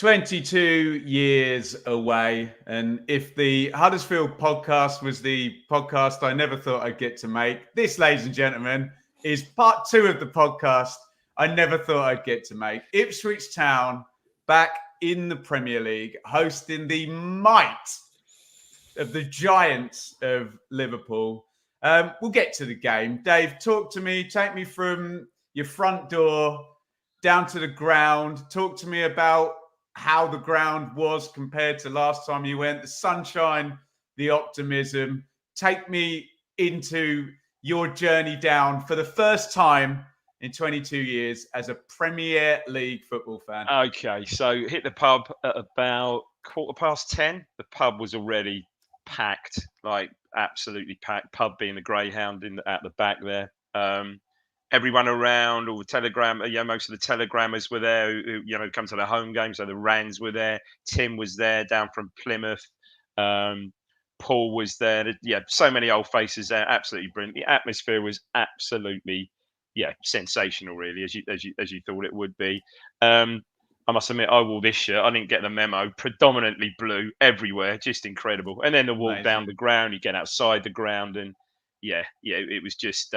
22 years away. And if the Huddersfield podcast was the podcast I never thought I'd get to make, this, ladies and gentlemen, is part 2 of the podcast I never thought I'd get to make. Ipswich Town back in the Premier League, hosting the might of the giants of Liverpool. We'll get to the game. Dave, talk to me. Take me from your front door down to the ground. Talk to me about how the ground was compared to last time you went, the sunshine, the optimism. Take me into your journey down for the first time in 22 years as a Premier League football fan. Okay, so hit the pub at about 10:15. The pub was already packed, like absolutely packed. Pub being the Greyhound at the back there. Everyone around, all the most of the telegrammers were there who come to the home game. So the Rands were there. Tim was there down from Plymouth. Paul was there. Yeah, so many old faces there. Absolutely brilliant. The atmosphere was absolutely, sensational, really, as you thought it would be. I must admit, I wore this shirt. I didn't get the memo. Predominantly blue everywhere, just incredible. And then the walk down the ground, you get outside the ground, and it was just.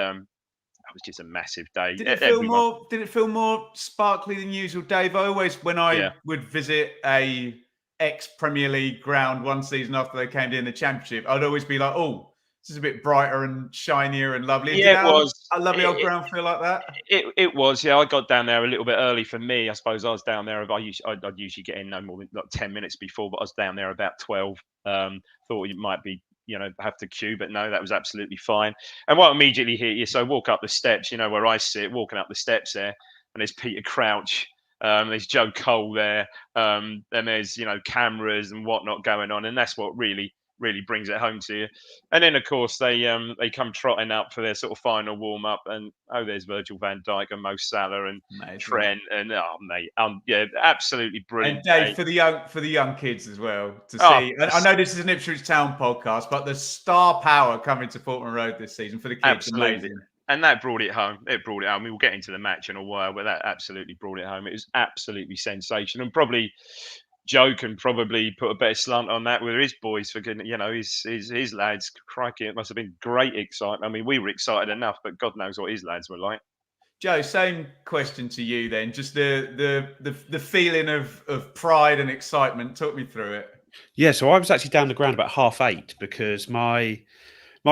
It was just a massive day. Did it feel more sparkly than usual, Dave? I always, when I would visit a ex-Premier League ground one season after they came in the Championship, I'd always be like, "Oh, this is a bit brighter and shinier and lovely." Yeah, it was. A lovely old ground feel like that. It was. Yeah, I got down there a little bit early for me. I suppose I was down there. I'd usually get in no more than 10 minutes before, but I was down there about 12. Thought it might be. Have to queue, but no, that was absolutely fine. And what immediately hit you, so walk up the steps, where I sit, walking up the steps there, and there's Peter Crouch, there's Joe Cole there, and there's, cameras and whatnot going on, and that's what really brings it home to you. And then, of course, they come trotting up for their sort of final warm-up, and there's Virgil van Dijk and Mo Salah and Trent, and absolutely brilliant. And Dave, for the young kids as well to see. I know this is an Ipswich Town podcast, but the star power coming to Portman Road this season for the kids, absolutely. Amazing. And that brought it home. We will get into the match in a while, but that absolutely brought it home. It was absolutely sensational, and probably Joe can probably put a better slant on that with his boys for his lads. Crikey, it must have been great excitement. I mean, we were excited enough, but God knows what his lads were like. Joe, same question to you then. Just the feeling of pride and excitement. Talk me through it. Yeah, so I was actually down the ground about 8:30 because my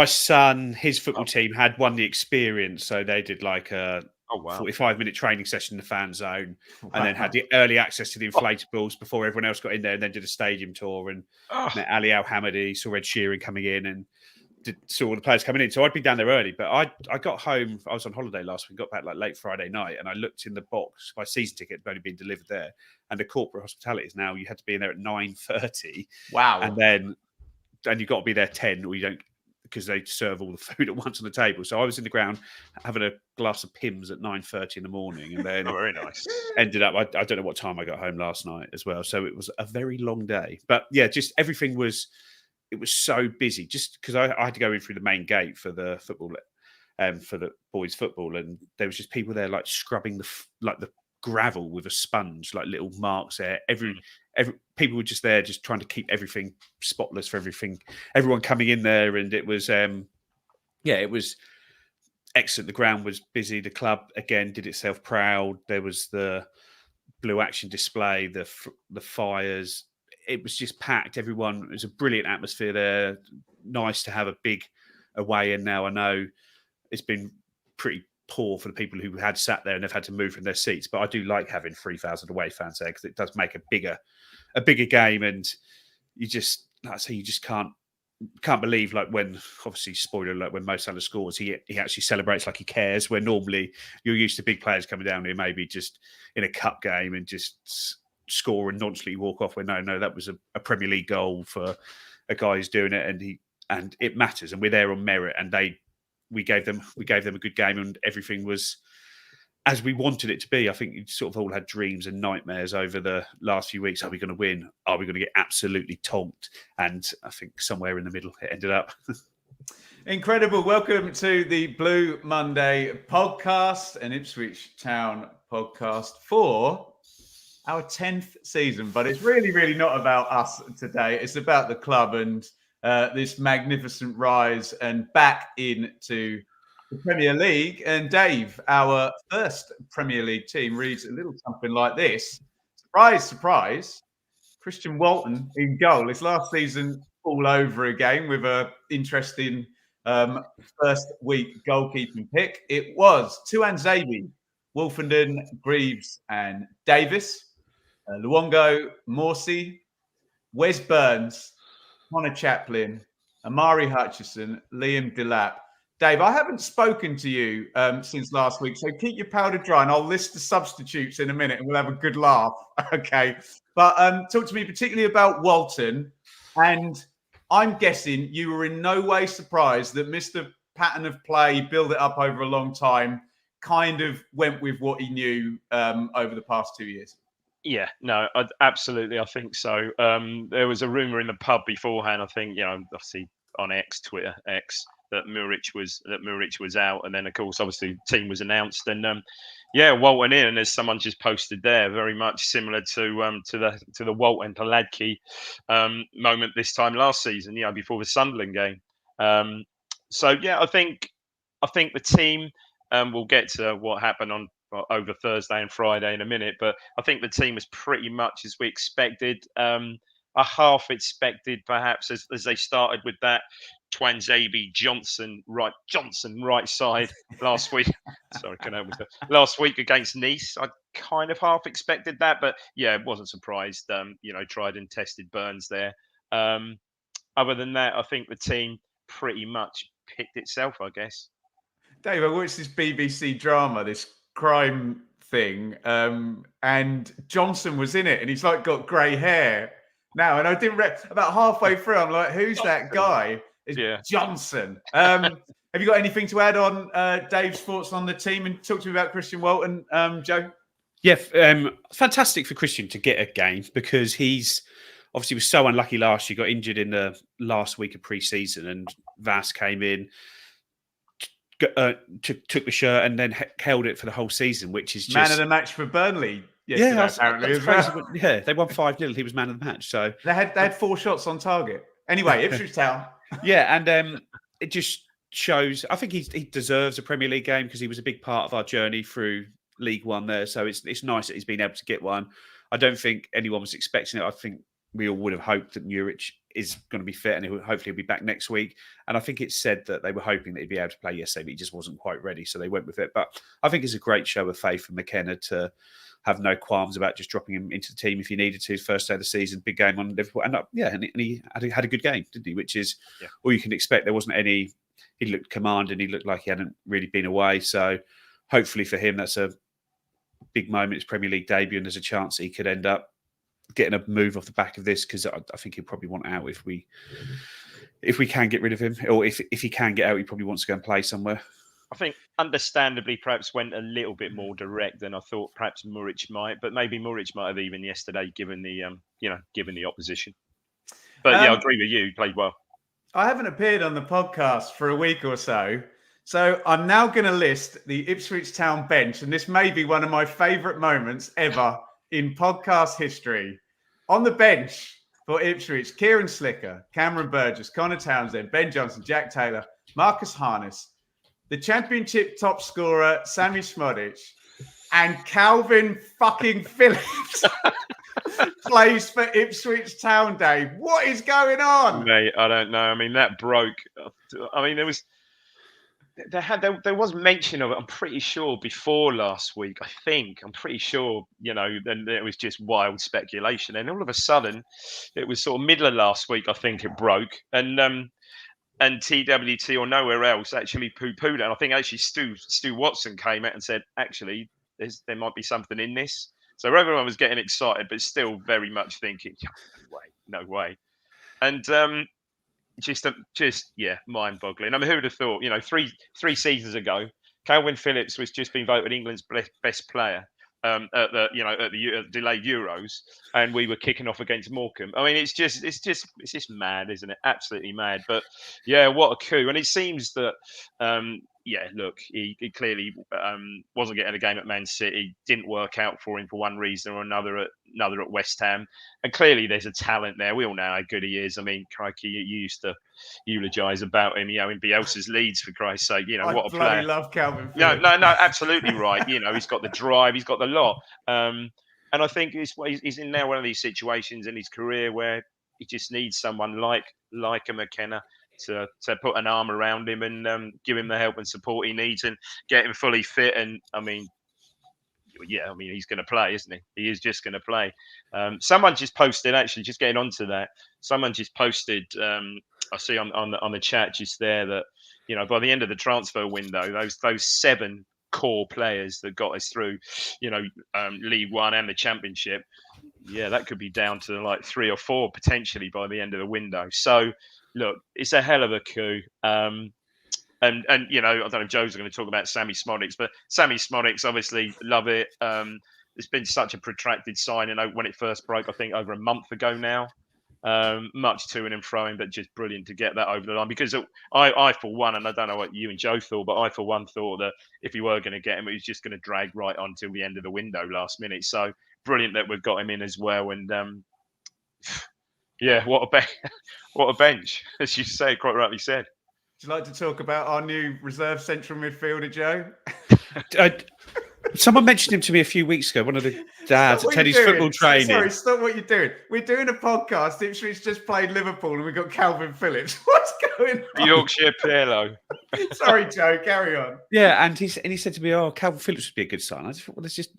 son, his football team had won the experience, so they did like a 45-minute training session in the fan zone, and then had the early access to the inflatables before everyone else got in there, and then did a stadium tour and met Ali Al-Hamadi, saw Ed Sheeran coming in, and saw all the players coming in. So I'd been down there early, but I got home. I was on holiday last week, got back like late Friday night, and I looked in the box. My season ticket had only been delivered there, and the corporate hospitality is now you had to be in there at 9:30. Wow! And you've got to be there 10, or you don't, because they serve all the food at once on the table. So I was in the ground having a glass of Pimm's at 9:30 in the morning, and then very nice. Ended up. I don't know what time I got home last night as well. So it was a very long day, but yeah, just everything was. It was so busy, just because I had to go in through the main gate for the football, for the boys' football, and there was just people there like scrubbing the gravel with a sponge, like little marks there. Every people were just there, just trying to keep everything spotless for everyone coming in there, and it was it was excellent. The ground was busy. The club again did itself proud. There was the blue action display, the fires. It was just packed. Everyone, it was a brilliant atmosphere there. Nice to have a big away in now. I know it's been pretty poor for the people who had sat there and they've had to move from their seats, but I do like having 3,000 away fans there because it does make a bigger game. And you just, like I say, you just can't believe, like, when, obviously, spoiler alert, when Mo Salah scores, he actually celebrates like he cares, where normally you're used to big players coming down here maybe just in a cup game and just score and nonchalantly walk off. Where no, that was a Premier League goal for a guy who's doing it, and it matters, and we're there on merit, and we gave them a good game, and everything was as we wanted it to be. I think you sort of all had dreams and nightmares over the last few weeks. Are we going to win? Are we going to get absolutely tonked? And I think somewhere in the middle it ended up. Incredible. Welcome to the Blue Monday podcast, an Ipswich Town podcast for our 10th season, but it's really, really not about us today. It's about the club and this magnificent rise and back into the Premier League. And Dave, our first Premier League team reads a little something like this. Surprise, surprise. Christian Walton in goal. His last season all over again with an interesting first week goalkeeping pick. It was Tuanzebe, Wolfenden, Greaves, and Davis. Luongo, Morsey, Wes Burns, Connor Chaplin, Amari Hutchison, Liam Delap. Dave, I haven't spoken to you since last week, so keep your powder dry, and I'll list the substitutes in a minute, and we'll have a good laugh. Okay, but talk to me particularly about Walton, and I'm guessing you were in no way surprised that Mr. Pattern of play, build it up over a long time, kind of went with what he knew over the past 2 years. Yeah, no, absolutely. I think so. There was a rumor in the pub beforehand. I think, obviously on Twitter X, that Muric was out, and then of course, obviously, the team was announced, and Walton in, and as someone just posted there, very much similar to the Walton to Ladke moment this time last season, before the Sunderland game. I think the team. We'll get to what happened over Thursday and Friday in a minute, but I think the team was pretty much as we expected. A half expected, perhaps, as they started with that Tuanzebe Johnson right side last week. Sorry, can I help with that? Last week against Nice, I kind of half expected that, but wasn't surprised. Tried and tested Burns there. Other than that, I think the team pretty much picked itself, I guess. Dave, I watched this BBC drama, this crime thing, and Johnson was in it, and he's like got grey hair now. And I didn't about halfway through, I'm like, who's that guy? It's Johnson. Have you got anything to add on Dave's thoughts on the team, and talk to me about Christian Walton, Joe? Yeah, fantastic for Christian to get a game, because he's obviously was so unlucky last year. Got injured in the last week of pre-season, and Vass came in, took the shirt, and then held it for the whole season, which is just man of the match for Burnley yesterday. Apparently, as well. Yeah, they won 5-0. He was man of the match. So they had 4 shots on target. Anyway, Ipswich Town. Yeah, and it just shows. I think he deserves a Premier League game, because he was a big part of our journey through League One there. So it's nice that he's been able to get one. I don't think anyone was expecting it. I think we all would have hoped that Muric is going to be fit, and hopefully he'll be back next week. And I think it's said that they were hoping that he'd be able to play yesterday, but he just wasn't quite ready, so they went with it. But I think it's a great show of faith from McKenna to have no qualms about just dropping him into the team if he needed to. First day of the season, big game on Liverpool, and he had a good game, didn't he? Which is all you can expect. There wasn't any. He looked commanding. He looked like he hadn't really been away. So hopefully for him, that's a big moment. It's Premier League debut, and there's a chance that he could end up getting a move off the back of this, because I think he'll probably want out if we can get rid of him, or if he can get out, he probably wants to go and play somewhere. I think understandably perhaps went a little bit more direct than I thought perhaps Muric might, but maybe Muric might have even yesterday given the opposition. But I agree with you, he played well. I haven't appeared on the podcast for a week or so I'm now going to list the Ipswich Town bench, and this may be one of my favourite moments ever in podcast history. On the bench for Ipswich, Kieran Slicker, Cameron Burgess, Connor Townsend, Ben Johnson, Jack Taylor, Marcus Harness, the championship top scorer, Sammy Smodic, and Calvin fucking Phillips plays for Ipswich Town, Dave. What is going on? Mate, I don't know. I mean, that broke. I mean, there was mention of it, I'm pretty sure, before last week. I'm pretty sure, then it was just wild speculation. And all of a sudden, it was sort of middle of last week, I think it broke. And TWT or nowhere else actually poo-pooed it. And I think actually Stu Watson came out and said, actually, there might be something in this. So everyone was getting excited, but still very much thinking, no way. And just mind-boggling. I mean, who would have thought? Three seasons ago, Calvin Phillips was just been voted England's best player at the delayed Euros, and we were kicking off against Morecambe. I mean, it's just mad, isn't it? Absolutely mad. But yeah, what a coup! And it seems that yeah, look, he clearly wasn't getting a game at Man City. Didn't work out for him for one reason or another at West Ham. And clearly, there's a talent there. We all know how good he is. I mean, crikey, you used to eulogise about him, in Bielsa's Leeds, for Christ's sake. What a player! I bloody love Calvin No, Phillips. no, absolutely right. He's got the drive. He's got the lot. And I think he's in now one of these situations in his career where he just needs someone like a McKenna to put an arm around him and give him the help and support he needs and get him fully fit. And he's going to play, isn't he? He is just going to play. Someone just posted, actually, just getting onto that. Someone just posted. I see on the chat just there that by the end of the transfer window, those 7 core players that got us through, League One and the Championship. Yeah, that could be down to like 3 or 4 potentially by the end of the window. So, look, it's a hell of a coup. And I don't know if Joe's going to talk about Sammy Smodics, but Sammy Smodics, obviously, love it. It's been such a protracted signing when it first broke, I think, over a month ago now. Much to and froing, but just brilliant to get that over the line. Because I, for one, and I don't know what you and Joe thought, but I, for one, thought that if we were going to get him, it was just going to drag right on till the end of the window last minute. So brilliant that we've got him in as well. And yeah, what a bench, as you say, quite rightly said. Would you like to talk about our new reserve central midfielder, Joe? Someone mentioned him to me a few weeks ago. One of the dads at Teddy's football training. Sorry, stop what you're doing. We're doing a podcast. Ipswich just played Liverpool, and we've got Calvin Phillips. What's going on? Yorkshire Pirlo. Sorry, Joe. Carry on. Yeah, and he said to me, "Oh, Calvin Phillips would be a good sign." I just thought, well, there's just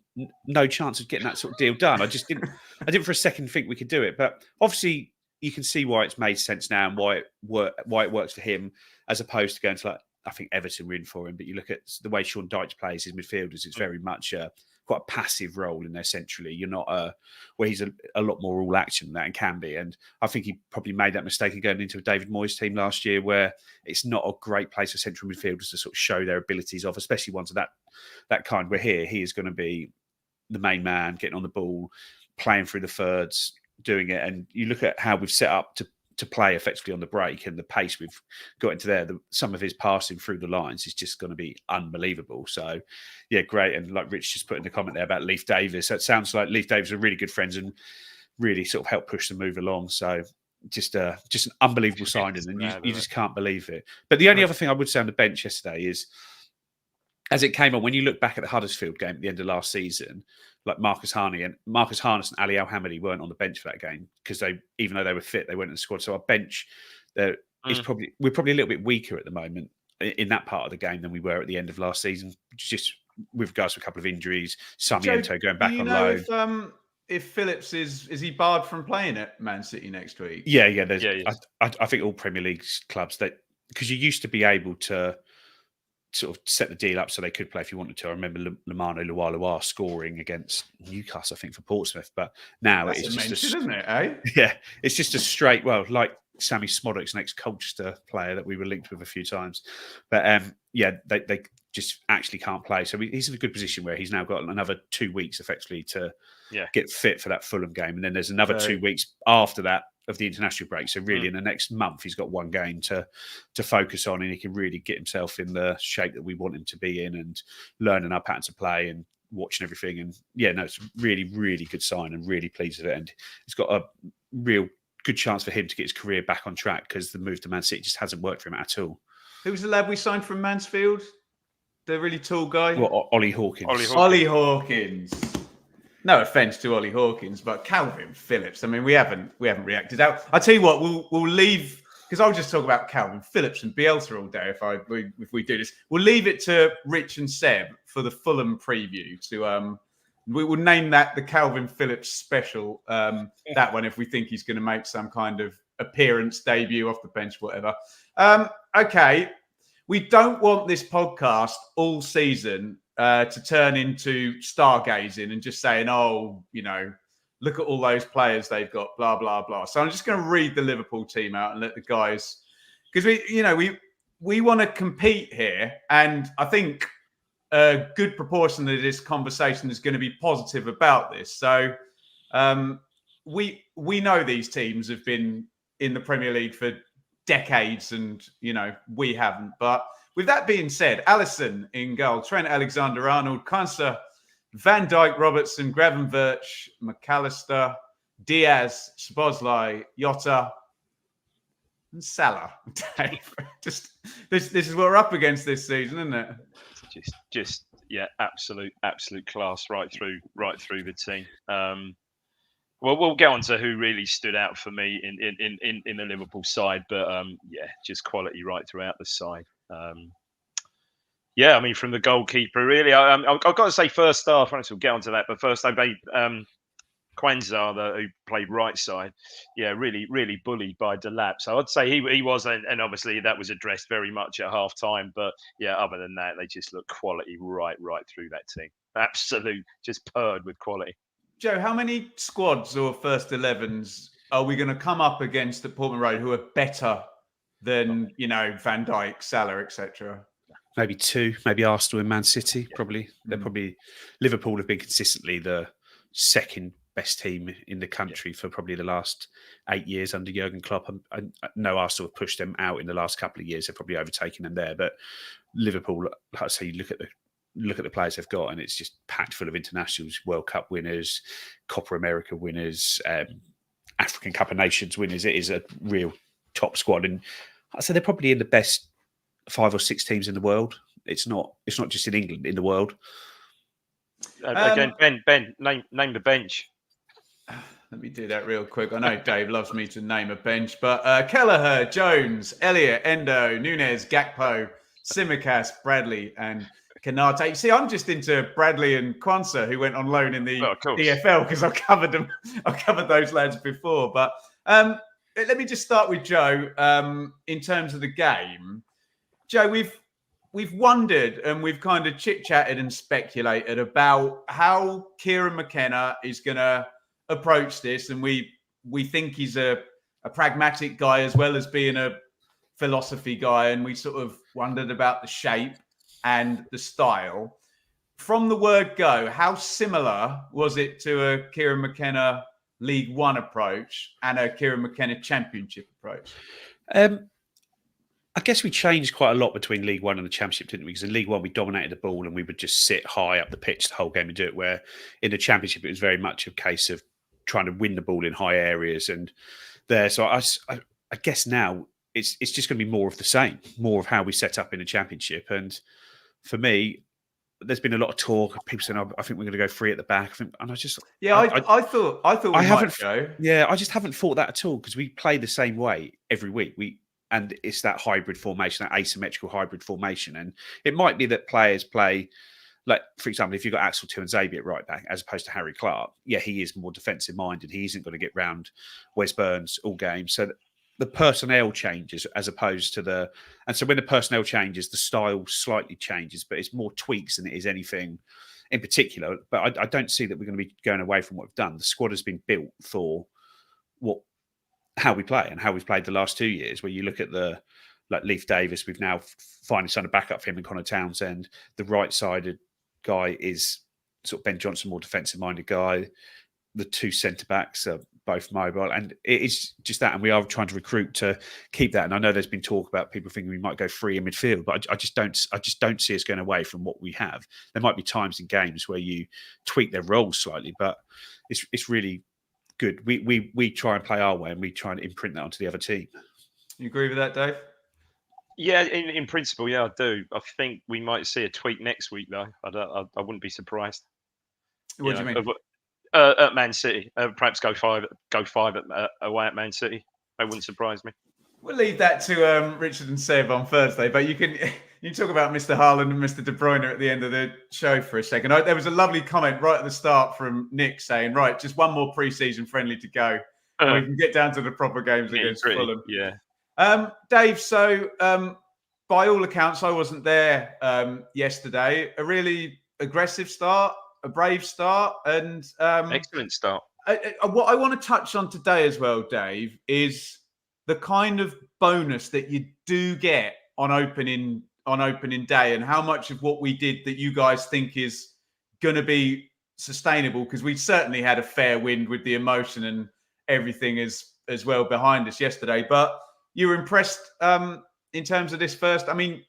no chance of getting that sort of deal done. I didn't for a second think we could do it, but obviously you can see why it's made sense now and why it works for him, as opposed to going to like. I think Everton were in for him, but you look at the way Sean Dyche plays his midfielders, it's very much quite a passive role in there centrally. You're not where he's a lot more all action than that and can be. And I think he probably made that mistake of going into a David Moyes team last year where it's not a great place for central midfielders to sort of show their abilities off, especially ones of that kind. Where here, he is going to be the main man, getting on the ball, playing through the thirds, doing it. And you look at how we've set up to play effectively on the break and the pace we've got into there, some of his passing through the lines is just going to be unbelievable. So, yeah, great. And like Rich just put in the comment there about Leif Davis, so it sounds like Leif Davis are really good friends and really sort of helped push the move along. So just an unbelievable signing, and you just can't believe it. But the only other thing I would say on the bench yesterday is, as it came on, when you look back at the Huddersfield game at the end of last season, like Marcus Harness and Ali Al-Hamidi weren't on the bench for that game because even though they were fit, they weren't in the squad. So our bench we're probably a little bit weaker at the moment in that part of the game than we were at the end of last season, just with regards to a couple of injuries. Sarmiento going back on loan. If Phillips is he barred from playing at Man City next week? Yeah. I think all Premier League clubs, because you used to be able to sort of set the deal up so they could play if you wanted to. I remember Lamano Lualua scoring against Newcastle, I think, for Portsmouth. But now it's just isn't it? Eh? Yeah, it's just a straight. Well, like Sammy Smodics, an ex-Colchester player that we were linked with a few times. But they just actually can't play. So he's in a good position where he's now got another 2 weeks effectively to get fit for that Fulham game, and then there's another 2 weeks after that of the international break. So really in the next month, he's got one game to focus on, and he can really get himself in the shape that we want him to be in and learning our pattern to play and watching everything. And it's a really, really good sign and really pleased with it. And it's got a real good chance for him to get his career back on track because the move to Man City just hasn't worked for him at all. Who was the lad we signed from Mansfield? The really tall guy? Well, Ollie Hawkins. Ollie Hawkins. No offense to Ollie Hawkins, but Calvin Phillips. I mean, we haven't reacted out. I tell you what, we'll leave, because I'll just talk about Calvin Phillips and Bielsa all day if we do this. We'll leave it to Rich and Seb for the Fulham preview. We will name that the Calvin Phillips special. That one, if we think he's going to make some kind of appearance, debut off the bench, whatever. Okay, we don't want this podcast all season to turn into stargazing and just saying, look at all those players they've got, blah, blah, blah. So I'm just going to read the Liverpool team out and let the guys, because we want to compete here. And I think a good proportion of this conversation is going to be positive about this. So we know these teams have been in the Premier League for decades and, we haven't. But with that being said, Alisson in goal, Trent Alexander-Arnold, Konsa, Van Dijk, Robertson, Gravenberch, McAllister, Diaz, Szoboszlai, Jota, and Salah. Dave, just this is what we're up against this season, isn't it? Just yeah, absolute class right through the team. Well, we'll get on to who really stood out for me in the Liverpool side, but yeah, just quality right throughout the side. Yeah, I mean, from the goalkeeper, really, I've got to say first half. I will get onto that, but first, Quenza, who played right side, yeah, really bullied by Delap. So I'd say he was, and obviously that was addressed very much at half time. But yeah, other than that, they just look quality right through that team. Absolute, just purred with quality. Joe, how many squads or first 11s are we going to come up against at Portman Road who are better than, Van Dijk, Salah, etc.? Maybe 2, maybe Arsenal and Man City. Probably they're Liverpool have been consistently the second best team in the country for probably the last 8 years under Jurgen Klopp. I know Arsenal have pushed them out in the last couple of years. They've probably overtaken them there, but Liverpool, like I say, you look at the players they've got, and it's just packed full of internationals, World Cup winners, Copa America winners, African Cup of Nations winners. It is a real top squad, and I'd say they're probably in the best 5 or 6 teams in the world. It's not just in England, in the world. Again, Ben, name the bench. Let me do that real quick. I know Dave loves me to name a bench, but Kelleher, Jones, Elliott, Endo, Nunez, Gakpo, Tsimikas, Bradley, and Kanate. See, I'm just into Bradley and Quenza, who went on loan in the DFL, because I've covered them. I've covered those lads before. But let me just start with Joe. In terms of the game, Joe, we've wondered and we've kind of chit-chatted and speculated about how Kieran McKenna is going to approach this, and we think he's a pragmatic guy as well as being a philosophy guy, and we sort of wondered about the shape and the style. From the word go, how similar was it to a Kieran McKenna League One approach and a Kieran McKenna Championship approach? I guess we changed quite a lot between League One and the Championship, didn't we? Because in League One, we dominated the ball and we would just sit high up the pitch the whole game and do it. Where in the Championship, it was very much a case of trying to win the ball in high areas and there. So I guess now it's just going to be more of the same, more of how we set up in the Championship. And for me, there's been a lot of talk. People saying, "I think we're going to go 3 at the back." I just I thought we might go. Yeah, I just haven't thought that at all, because we play the same way every week. And it's that hybrid formation, that asymmetrical hybrid formation. And it might be that players play, like, for example, if you've got Axel 2 and Xabi at right back, as opposed to Harry Clark, yeah, he is more defensive minded. He isn't going to get round Wes Burns all game. So the personnel changes as opposed to and so when the personnel changes, the style slightly changes, but it's more tweaks than it is anything in particular. But I don't see that we're going to be going away from what we've done. The squad has been built for how we play and how we've played the last 2 years, where you look at Leif Davis, we've now finally signed a backup for him, and Connor Townsend. The right-sided guy is sort of Ben Johnson, more defensive-minded guy. The 2 centre-backs are both mobile, and it is just that, and we are trying to recruit to keep that. And I know there's been talk about people thinking we might go 3 in midfield, but I just don't see us going away from what we have. There might be times in games where you tweak their roles slightly, but it's really good. We try and play our way, and we try and imprint that onto the other team. You agree with that, Dave? Yeah, in principle, yeah, I do. I think we might see a tweak next week, though. I wouldn't be surprised. What do you mean? At Man City, perhaps go 5 away at Man City. That wouldn't surprise me. We'll leave that to Richard and Seb on Thursday, but you can talk about Mr. Haaland and Mr. De Bruyne at the end of the show for a second. There was a lovely comment right at the start from Nick saying, right, just one more pre-season friendly to go, and we can get down to the proper games against Fulham. Yeah. Dave, so by all accounts, I wasn't there yesterday. A really aggressive start, a brave start, and excellent start. What I want to touch on today as well, Dave, is the kind of bonus that you do get on opening day, and how much of what we did that you guys think is going to be sustainable, because we certainly had a fair wind with the emotion and everything as well behind us yesterday. But you were impressed in terms of this first. I mean,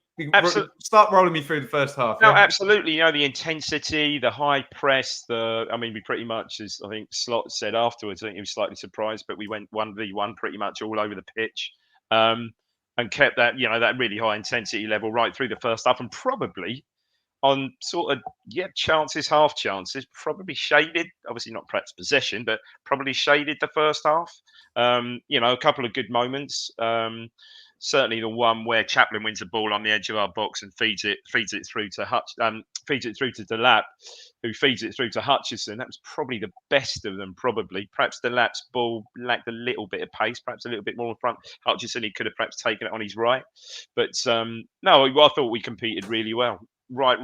Start rolling me through the first half. No, Yeah? absolutely. You know, the intensity, the high press, we pretty much, as I think Slot said afterwards, I think he was slightly surprised, but we went 1v1 pretty much all over the pitch, and kept that, that really high intensity level right through the first half, and probably on sort of, chances, half chances, probably shaded, obviously not perhaps possession, but probably shaded the first half. A couple of good moments. Certainly the one where Chaplin wins the ball on the edge of our box and feeds it through to feeds it through to Delap, who feeds it through to Hutchison. That was probably the best of them. Probably, perhaps Delap's ball lacked a little bit of pace, perhaps a little bit more in front. Hutchison, he could have perhaps taken it on his right, but no, I thought we competed really well. Right,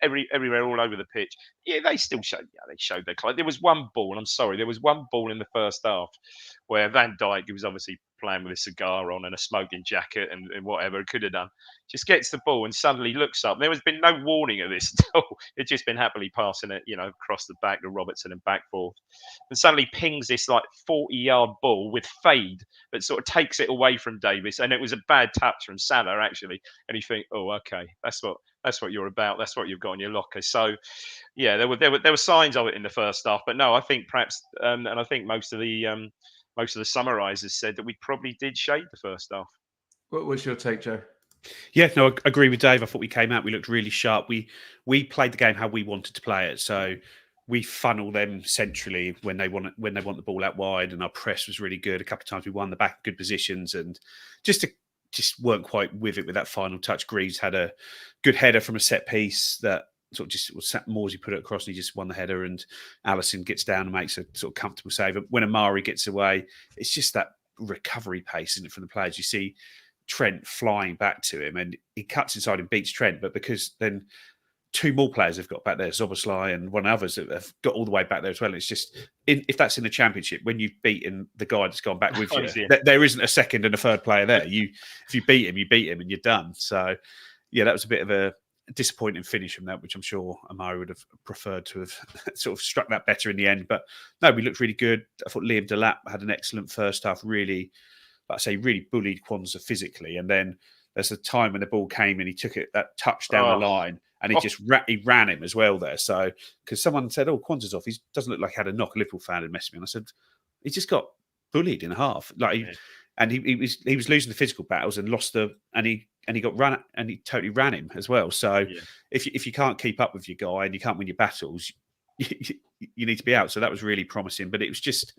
everywhere, all over the pitch. Yeah, they still showed. Yeah, they showed their class. There was one ball. I'm sorry, there was one ball in the first half where Van Dijk, who was obviously playing with a cigar on and a smoking jacket and whatever could have done, just gets the ball and suddenly looks up. There has been no warning of this at all. It's just been happily passing it, across the back to Robertson and back forth, and suddenly pings this like 40-yard ball with fade that sort of takes it away from Davis, and it was a bad touch from Salah actually. And you think, oh, okay, that's what you're about. That's what you've got in your locker. So, yeah, there were signs of it in the first half, but no, I think perhaps, and I think most of the summarisers said that we probably did shade the first half. What was your take, Joe? Yeah, no, I agree with Dave. I thought we came out, we looked really sharp. We played the game how we wanted to play it. So we funnel them centrally when they want the ball out wide, and our press was really good. A couple of times we won the back, good positions, and just weren't quite with it with that final touch. Greaves had a good header from a set piece that sort of just was Morsey put it across, and he just won the header, and Alisson gets down and makes a sort of comfortable save. When Amari gets away, it's just that recovery pace, isn't it, from the players? You see Trent flying back to him, and he cuts inside and beats Trent, but because then two more players have got back there, Zoboslai and one others that have got all the way back there as well. It's just, if that's in the Championship, when you've beaten the guy that's gone back with you, there isn't a second and a third player there. If you beat him, and you're done. So, yeah, that was a bit of a disappointing finish from that, which I'm sure Amari would have preferred to have sort of struck that better in the end. But no, we looked really good. I thought Liam Delap had an excellent first half, really, like I say, really bullied Kwanzaa physically. And then there's a time when the ball came and he took it, that touch down the line, and he ran him as well there. So, because someone said, oh, Kwanzaa's off, he doesn't look like he had a knock. A Liverpool fan had messaged me, and I said, he just got bullied in half. And he was losing the physical battles and lost and he got run, and he totally ran him as well. So if you can't keep up with your guy and you can't win your battles, you need to be out. So that was really promising. But it was just,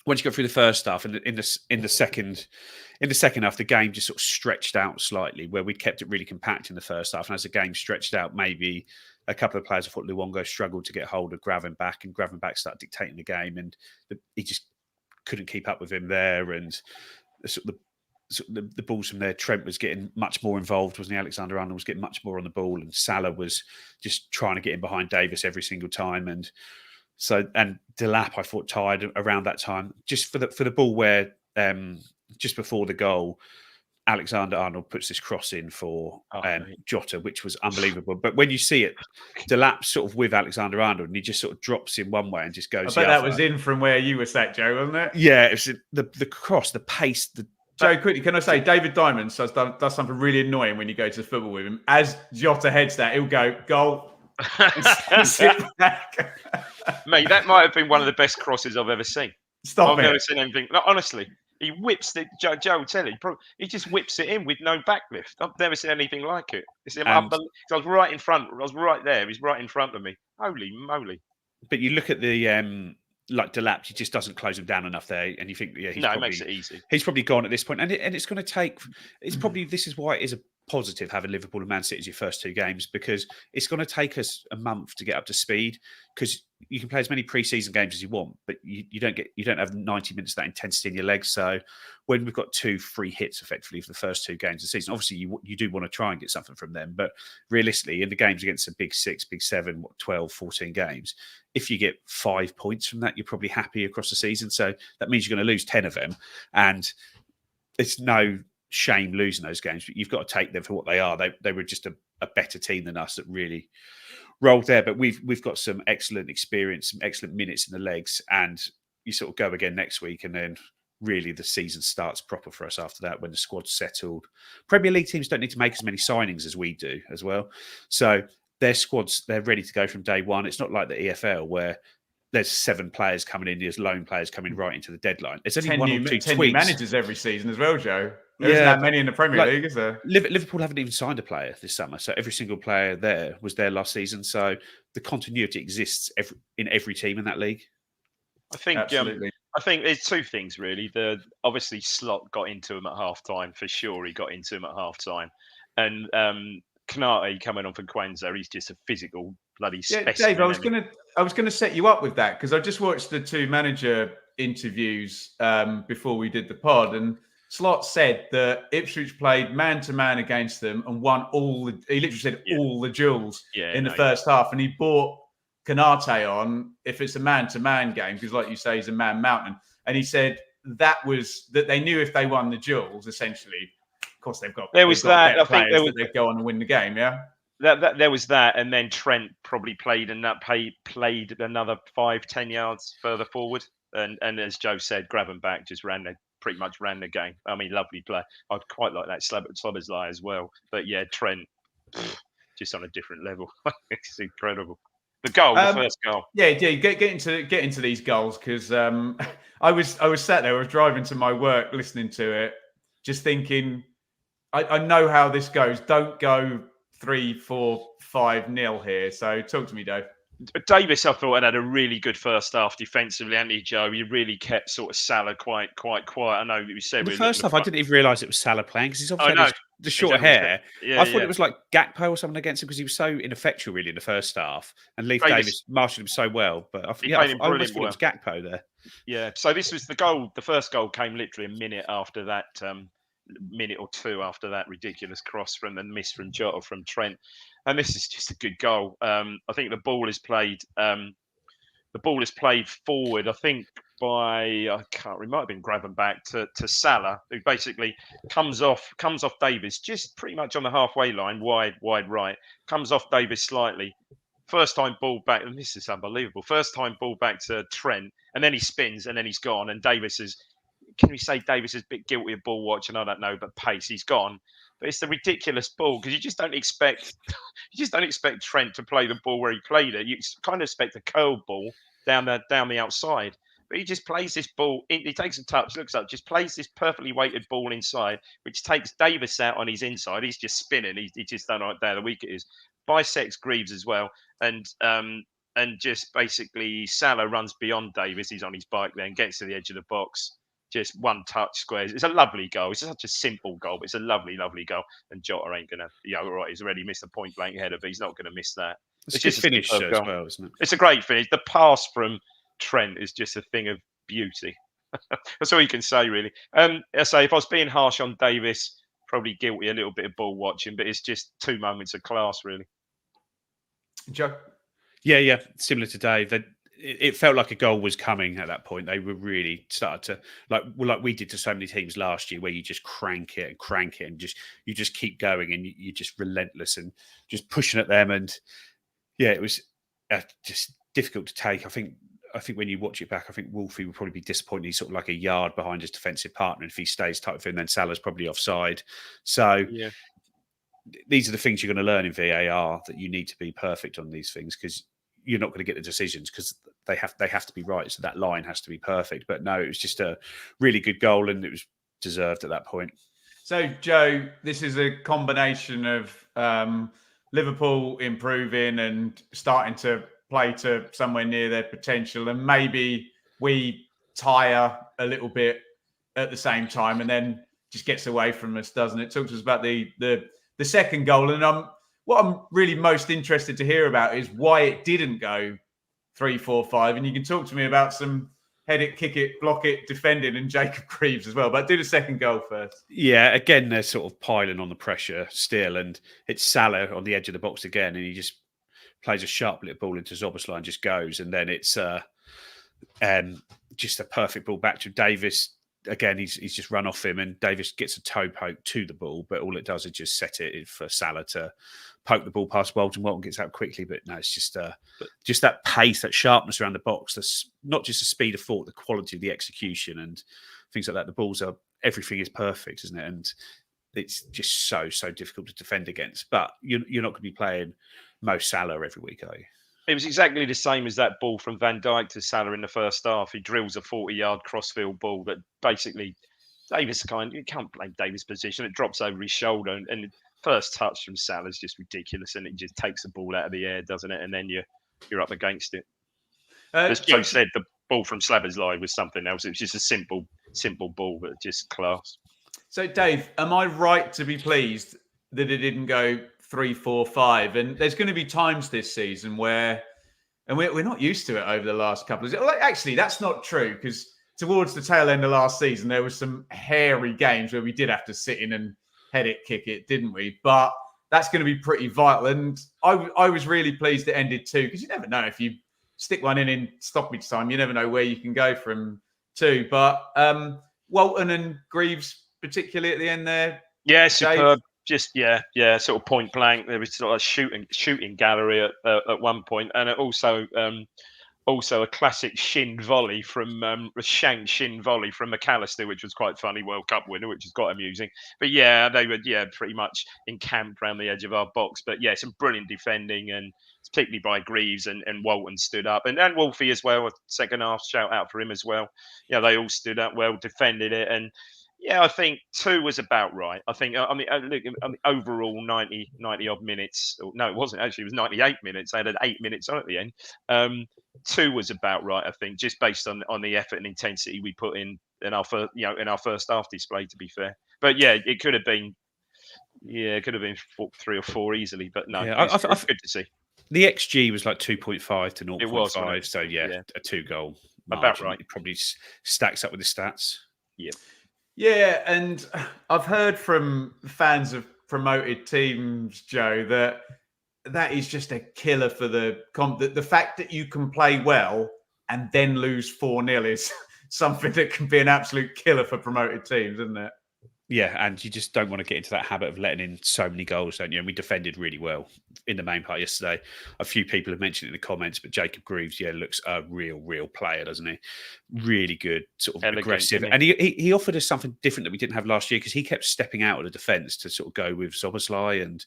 once you got through the first half, and in the second half, the game just sort of stretched out slightly, where we kept it really compact in the first half. And as the game stretched out, maybe a couple of players, I thought Luongo struggled to get hold of Gravenbach, and Gravenbach started dictating the game, and he just couldn't keep up with him there. And the balls from there, Trent was getting much more involved, wasn't he? Alexander-Arnold was getting much more on the ball, and Salah was just trying to get in behind Davis every single time. And Delap, I thought, tired around that time, just for the ball where just before the goal, Alexander-Arnold puts this cross in for Jota, which was unbelievable. But when you see it, Delap sort of with Alexander-Arnold, and he just sort of drops in one way and just goes. I bet that was in from where you were sat, Joe, wasn't it? Yeah, it was the cross, the pace. Joe, quickly, can I say, David Diamond does something really annoying when you go to the football with him. As Jota heads that, he'll go, goal, and sit back. Mate, that might have been one of the best crosses I've ever seen. I've never seen anything. No, honestly, he whips the Joe Telly. He just whips it in with no backlift. I've never seen anything like it. It's unbelievable. I was right in front. I was right there. He's right in front of me. Holy moly! But you look at the like Delap, he just doesn't close him down enough there, and you think, it makes it easy. He's probably gone at this point, and it's going to take. It's probably, this is why it is a positive having Liverpool and Man City as your first two games, because it's going to take us a month to get up to speed, because you can play as many pre-season games as you want, but you don't have 90 minutes of that intensity in your legs. So when we've got 2 free hits effectively for the first 2 games of the season, obviously you do want to try and get something from them, but realistically in the games against the big 6, big 7, 12, 14 games, if you get 5 points from that, you're probably happy across the season. So that means you're going to lose 10 of them, and it's no shame losing those games, but you've got to take them for what they are. They were just a better team than us that really rolled there. But we've got some excellent experience, some excellent minutes in the legs, and you sort of go again next week, and then really the season starts proper for us after that, when the squad's settled. Premier League teams don't need to make as many signings as we do as well. So their squads, they're ready to go from day one. It's not like the EFL where there's 7 players coming in, there's loan players coming right into the deadline. There's only 1 or 2 10 tweaks. new managers every season as well, Joe. There isn't that many in the Premier League, is there? Liverpool haven't even signed a player this summer, so every single player there was there last season. So the continuity exists in every team in that league. I think Absolutely. I think there's 2 things really. Obviously Slot got into him at half time for sure. He got into him at half time, and Kanate coming on for Quenza, he's just a physical bloody specimen. Dave, I was gonna set you up with that because I just watched the 2 manager interviews before we did the pod, and Slot said that Ipswich played man to man against them and won all. He literally said all the duels in the first half, and he brought Kanate on if it's a man to man game because, like you say, he's a man mountain, and he said that they knew if they won the duels, essentially. Of course, they've got. There was that. I think they'd go on and win the game. Yeah. That there was that, and then Trent probably played another 5-10 yards further forward, and as Joe said, grab him back, just pretty much ran the game. I mean, lovely play. I'd quite like that Slobbersley as well, but yeah, Trent just on a different level. It's incredible. The first goal. Yeah, get into these goals because I was sat there, I was driving to my work, listening to it, just thinking, I know how this goes. Don't go 3-4-5-0 here. So talk to me, Dave. Davis, I thought, had a really good first half defensively, hadn't he, Joe? He really kept sort of Salah quite quiet. I know you said the first half, I didn't even realise it was Salah playing because he's obviously had the short hair. I thought it was like Gakpo or something against him because he was so ineffectual really in the first half, and Leif Davis marshalled him so well. But I almost thought it was Gakpo there. Yeah. So this was the goal. The first goal came literally a minute after that. Minute or 2 after that ridiculous cross from and miss from Jota from Trent, and this is just a good goal. I think the ball is played. The ball is played forward. I think it might have been grabbing back to Salah, who basically comes off Davis, just pretty much on the halfway line, wide right. Comes off Davis slightly. First time ball back, and this is unbelievable. First time ball back to Trent, and then he spins, and then he's gone, and Davis is. Can we say Davis is a bit guilty of ball watching? I don't know, but pace, he's gone. But it's the ridiculous ball because you just don't expect Trent to play the ball where he played it. You kind of expect a curl ball down the outside, but he just plays this ball. He takes a touch, looks up, just plays this perfectly weighted ball inside, which takes Davis out on his inside. He's just spinning. He just don't know what day of the week it is. Bisects Greaves as well, and just basically Salah runs beyond Davis. He's on his bike then, gets to the edge of the box. Just one touch squares. It's a lovely goal. It's such a simple goal, but it's a lovely, lovely goal. And Jota ain't gonna. Right. He's already missed a point blank header, but he's not gonna miss that. It's just a finish as well, isn't it? It's a great finish. The pass from Trent is just a thing of beauty. That's all you can say, really. I say if I was being harsh on Davis, probably guilty a little bit of ball watching, but it's just 2 moments of class, really. Joe. Yeah. Similar to Dave, it felt like a goal was coming at that point. They were really started to like we did to so many teams last year, where you just crank it, and you just keep going, and you're just relentless and just pushing at them. And yeah, it was just difficult to take. I think when you watch it back, I think Wolfie would probably be disappointed. He's sort of like a yard behind his defensive partner, and if he stays tight with him, then Salah's probably offside. So yeah. These are the things you're going to learn in VAR, that you need to be perfect on these things because you're not going to get the decisions because they have to be right. So that line has to be perfect. But no, it was just a really good goal, and it was deserved at that point. So, Joe, this is a combination of Liverpool improving and starting to play to somewhere near their potential, and maybe we tire a little bit at the same time, and then just gets away from us, doesn't it? Talk to us about the second goal, and what I'm really most interested to hear about is why it didn't go 3-4-5. And you can talk to me about some head it, kick it, block it, defending, and Jacob Greaves as well. But do the second goal first. Yeah, again, they're sort of piling on the pressure still. And it's Salah on the edge of the box again. And he just plays a sharp little ball into Szoboszlai and just goes. And then it's just a perfect ball back to Davis. again, he's just run off him, and Davis gets a toe poke to the ball, but all it does is just set it for Salah to poke the ball past Walton. Walton gets out quickly, but no, it's just that pace, that sharpness around the box. That's not just the speed of thought, the quality of the execution and things like that. The balls are, everything is perfect, isn't it? And it's just so difficult to defend against. But you're not going to be playing Mo Salah every week, are you? It was exactly the same as that ball from Van Dijk to Salah in the first half. He drills a 40-yard crossfield ball that basically Davis you can't blame Davis' position. It drops over his shoulder, and the first touch from Salah is just ridiculous, and it just takes the ball out of the air, doesn't it? And then you're up against it. As Joe said, the ball from Szoboszlai was something else. It was just a simple ball, but just class. So, Dave, am I right to be pleased that it didn't go 3-4-5? And there's going to be times this season where, and we're not used to it over the last couple of years. Actually, that's not true, because towards the tail end of last season, there was some hairy games where we did have to sit in and head it, kick it, didn't we? But that's going to be pretty vital. And I was really pleased it ended 2, because you never know, if you stick one in stoppage time, you never know where you can go from 2. But Walton and Greaves, particularly at the end there. Yeah, superb. Just sort of point blank. There was sort of a shooting gallery at one point, and it also a classic shin volley from a shanked shin volley from McAllister, which was quite funny. World Cup winner, which is quite amusing. But yeah, they were pretty much encamped around the edge of our box. But yeah, some brilliant defending, and particularly by Greaves, and Walton stood up, and Wolfie as well. A second half shout out for him as well. Yeah, they all stood up well, defended it, and yeah, I think 2 was about right. I think, look, overall 90 odd minutes. No, it wasn't actually. It was 98 minutes. They had 8 minutes on at the end. 2 was about right, I think, just based on the effort and intensity we put in our first half display. To be fair, but yeah, it could have been 3 or 4 easily. But no, it's good to see. The XG was like 2.5 to 0.5. It was, so yeah, a 2-goal margin. About right. It probably stacks up with the stats. Yeah. Yeah, and I've heard from fans of promoted teams, Joe, that is just a killer for the fact that you can play well and then lose 4-0 is something that can be an absolute killer for promoted teams, isn't it? Yeah, and you just don't want to get into that habit of letting in so many goals, don't you? And we defended really well in the main part yesterday. A few people have mentioned it in the comments, but Jacob Greaves, looks a real player, doesn't he? Really good, sort of elegant, aggressive. And he offered us something different that we didn't have last year, because he kept stepping out of the defence to sort of go with Szoboszlai and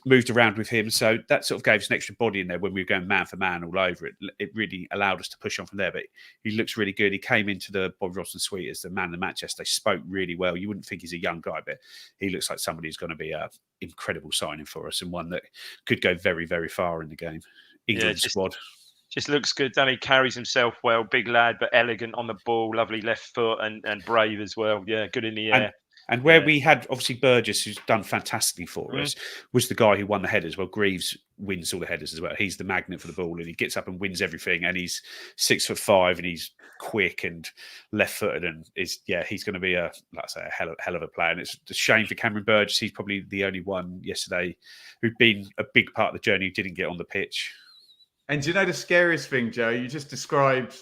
moved around with him. So that sort of gave us an extra body in there when we were going man for man all over it. It really allowed us to push on from there. But he looks really good. He came into the Bob Robson suite as the man of the match yesterday. Spoke really well. You wouldn't think he's a young guy, but he looks like somebody who's going to be an incredible signing for us, and one that could go very, very far in the game. England squad. Just looks good. Danny carries himself well. Big lad, but elegant on the ball. Lovely left foot and brave as well. Yeah, good in the air. And where we had, obviously, Burgess, who's done fantastically for us, was the guy who won the headers. Well, Greaves wins all the headers as well. He's the magnet for the ball, and he gets up and wins everything. And he's 6'5", and he's quick and left-footed, and he's going to be a hell of a player. And it's a shame for Cameron Burgess. He's probably the only one yesterday who'd been a big part of the journey who didn't get on the pitch. And do you know the scariest thing, Joe? You just described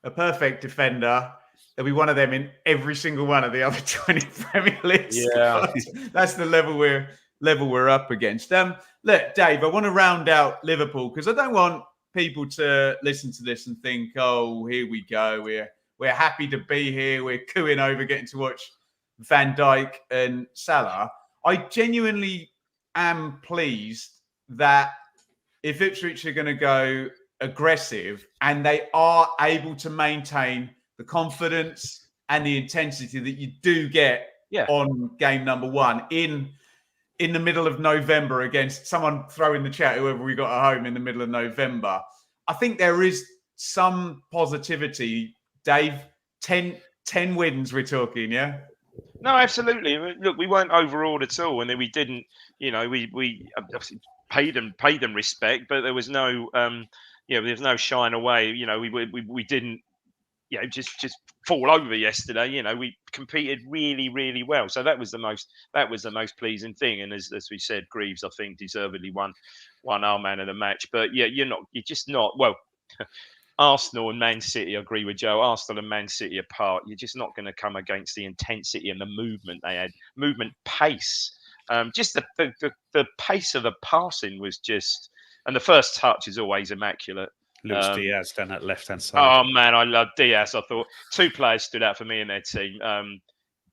a perfect defender. There'll be one of them in every single one of the other 20 Premier League. Yeah, that's the level we're up against. Look, Dave, I want to round out Liverpool, because I don't want people to listen to this and think, "Oh, here we go. We're happy to be here. We're cooing over getting to watch Van Dijk and Salah." I genuinely am pleased that if Ipswich are going to go aggressive and they are able to maintain the confidence and the intensity that you do get on game number 1 in the middle of November against someone, throw in the chat whoever we got at home in the middle of November. I think there is some positivity, Dave. 10 wins we're talking, yeah? No, absolutely. Look, we weren't overawed at all, and then we didn't, we obviously paid them respect, but there was no, there's no shying away. We didn't, just fall over yesterday. We competed really, really well. So that was the most pleasing thing. And as we said, Greaves, I think, deservedly won our man of the match. But yeah, you're just not. Well, Arsenal and Man City, I agree with Joe. Arsenal and Man City apart, you're just not going to come against the intensity and the movement they had. Movement, pace. Just the pace of the passing was just, and the first touch is always immaculate. Luis Diaz down that left-hand side. Oh man, I love Diaz. I thought 2 players stood out for me in their team.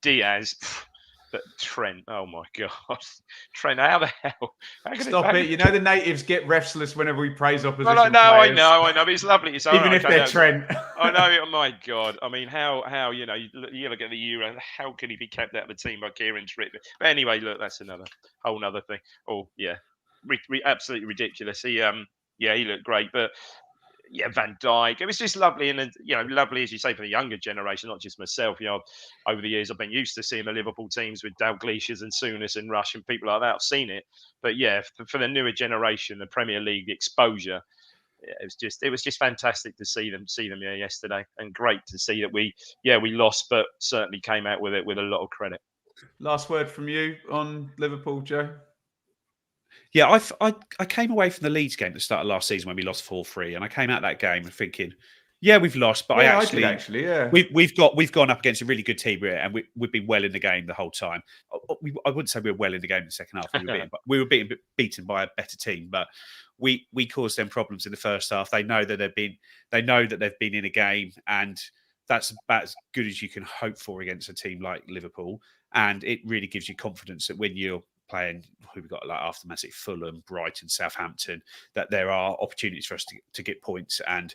Diaz, but Trent. Oh my God, Trent! How the hell? Stop it! You know the natives get restless whenever we praise opposition players. I know. But it's lovely. It's even if they're Trent. I know. Oh my God! I mean, how you look at the Euro. How can he be kept out of the team by Kieran Trippier? But anyway, look, that's another whole other thing. Oh yeah, absolutely ridiculous. He looked great, but. Yeah, Van Dijk. It was just lovely, and lovely as you say for the younger generation, not just myself. Over the years, I've been used to seeing the Liverpool teams with Dalglish and Souness and Rush and people like that. I've seen it, but yeah, for the newer generation, the Premier League, the exposure, it was just fantastic to see them here yesterday, and great to see that we lost, but certainly came out with it with a lot of credit. Last word from you on Liverpool, Joe. Yeah, I came away from the Leeds game at the start of last season when we lost 4-3, and I came out that game thinking, yeah, we've lost, but I did actually, yeah, we've gone up against a really good team here, and we've been well in the game the whole time. I wouldn't say we were well in the game in the second half. We were beaten by a better team, but we caused them problems in the first half. They know that they've been in a game, and that's about as good as you can hope for against a team like Liverpool. And it really gives you confidence that when you're playing who we've got like after Man City, Fulham, Brighton, Southampton, that there are opportunities for us to get points. And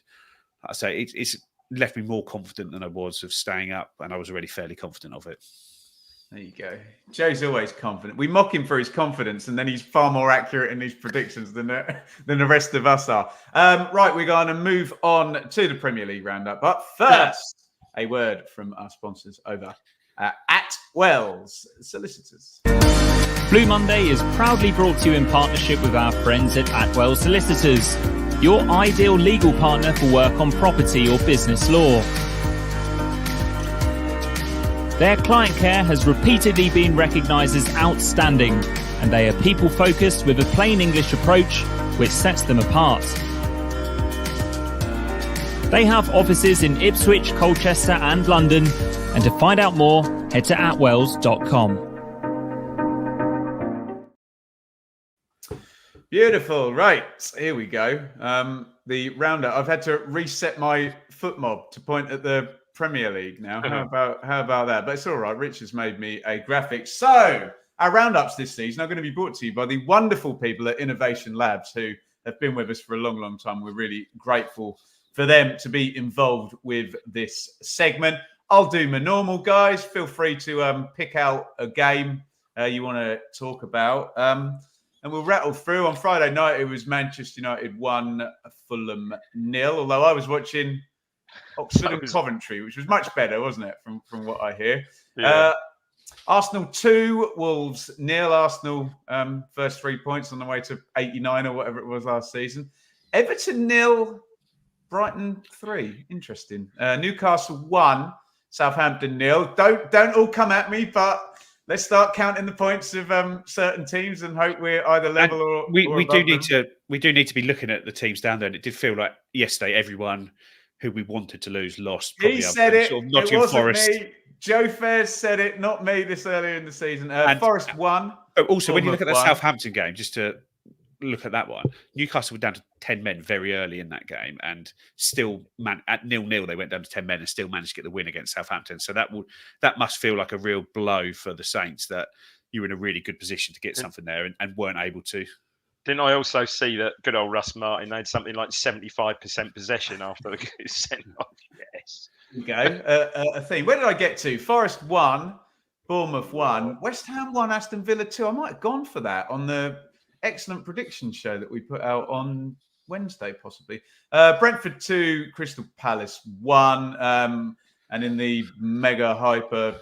I say it's left me more confident than I was of staying up, and I was already fairly confident of it. There you go. Joe's always confident. We mock him for his confidence, and then he's far more accurate in his predictions than the rest of us are. Right, we're going to move on to the Premier League roundup. But first, a word from our sponsors over at Wells Solicitors. Blue Monday is proudly brought to you in partnership with our friends at Atwell Solicitors, your ideal legal partner for work on property or business law. Their client care has repeatedly been recognised as outstanding, and they are people-focused with a plain English approach which sets them apart. They have offices in Ipswich, Colchester and London, and to find out more, head to atwells.com. Beautiful. Right. Here we go. The roundup. I've had to reset my foot mob to point at the Premier League now. How about that? But it's all right. Rich has made me a graphic. So our roundups this season are going to be brought to you by the wonderful people at Innovation Labs who have been with us for a long, long time. We're really grateful for them to be involved with this segment. I'll do my normal, guys. Feel free to pick out a game you want to talk about. And we'll rattle through. On Friday night, it was Manchester United 1, Fulham 0. Although I was watching Oxford and Coventry, which was much better, wasn't it, from what I hear? Yeah. Arsenal 2, Wolves 0. Arsenal first 3 points on the way to 89 or whatever it was last season. Everton 0, Brighton 3. Interesting. Newcastle 1, Southampton 0. Don't all come at me, but let's start counting the points of certain teams and hope we're either level or we do need to be looking at the teams down there. And it did feel like yesterday everyone who we wanted to lose lost. He said it. It wasn't me. Joe Fairs said it, not me. This earlier in the season. Forest 1. Also, when you look at that Southampton game, just to look at that one, Newcastle were down to 10 men very early in that game, and still at 0-0 they went down to 10 men and still managed to get the win against Southampton. So that must feel like a real blow for the Saints, that you were in a really good position to get something there and weren't able to. Didn't I also see that good old Russ Martin, they had something like 75% possession after the sent off? Yes. There you go. A theme. Where did I get to? Forest 1, Bournemouth 1, West Ham 1, Aston Villa 2. I might have gone for that on the excellent prediction show that we put out on Wednesday, possibly. Brentford 2, Crystal Palace 1. And in the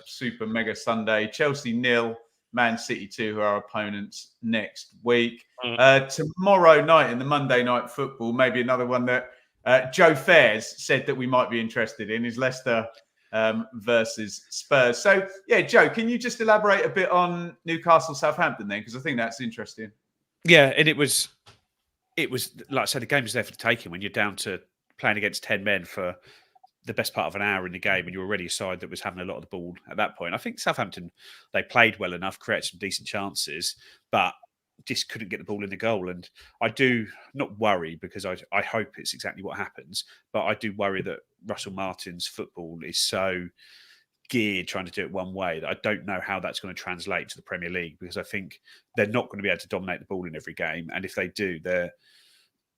super mega Sunday, Chelsea 0, Man City 2, who are our opponents next week. Tomorrow night in the Monday Night Football, maybe another one that Joe Fairs said that we might be interested in, is Leicester versus Spurs. So, yeah, Joe, can you just elaborate a bit on Newcastle Southampton then? Because I think that's interesting. Yeah, and it was like I said, the game was there for the taking when you're down to playing against 10 men for the best part of an hour in the game, and you're already a side that was having a lot of the ball at that point. I think Southampton, they played well enough, created some decent chances, but just couldn't get the ball in the goal. And I do not worry, because I hope it's exactly what happens, but I do worry that Russell Martin's football is so geared trying to do it one way that I don't know how that's going to translate to the Premier League, because I think they're not going to be able to dominate the ball in every game, and if they do, they're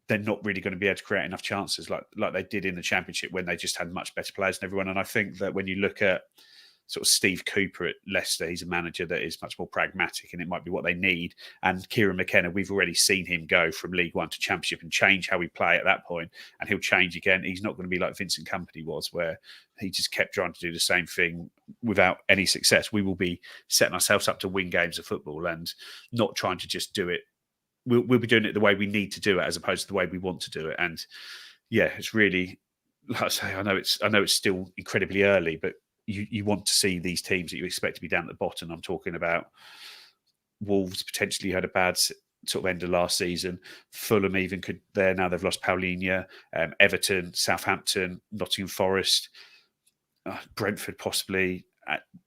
not really going to be able to create enough chances like they did in the Championship, when they just had much better players than everyone. And I think that when you look at sort of Steve Cooper at Leicester, he's a manager that is much more pragmatic, and it might be what they need. And Kieran McKenna, we've already seen him go from League One to Championship and change how we play at that point, and he'll change again. He's not going to be like Vincent Kompany was, where he just kept trying to do the same thing without any success. We will be setting ourselves up to win games of football and not trying to just do it. We'll be doing it the way we need to do it, as opposed to the way we want to do it. And yeah, it's really, like I say, I know it's still incredibly early, but you want to see these teams that you expect to be down at the bottom. I'm talking about Wolves potentially had a bad sort of end of last season. Fulham even could there. Now they've lost Paulinho. Everton, Southampton, Nottingham Forest, Brentford possibly.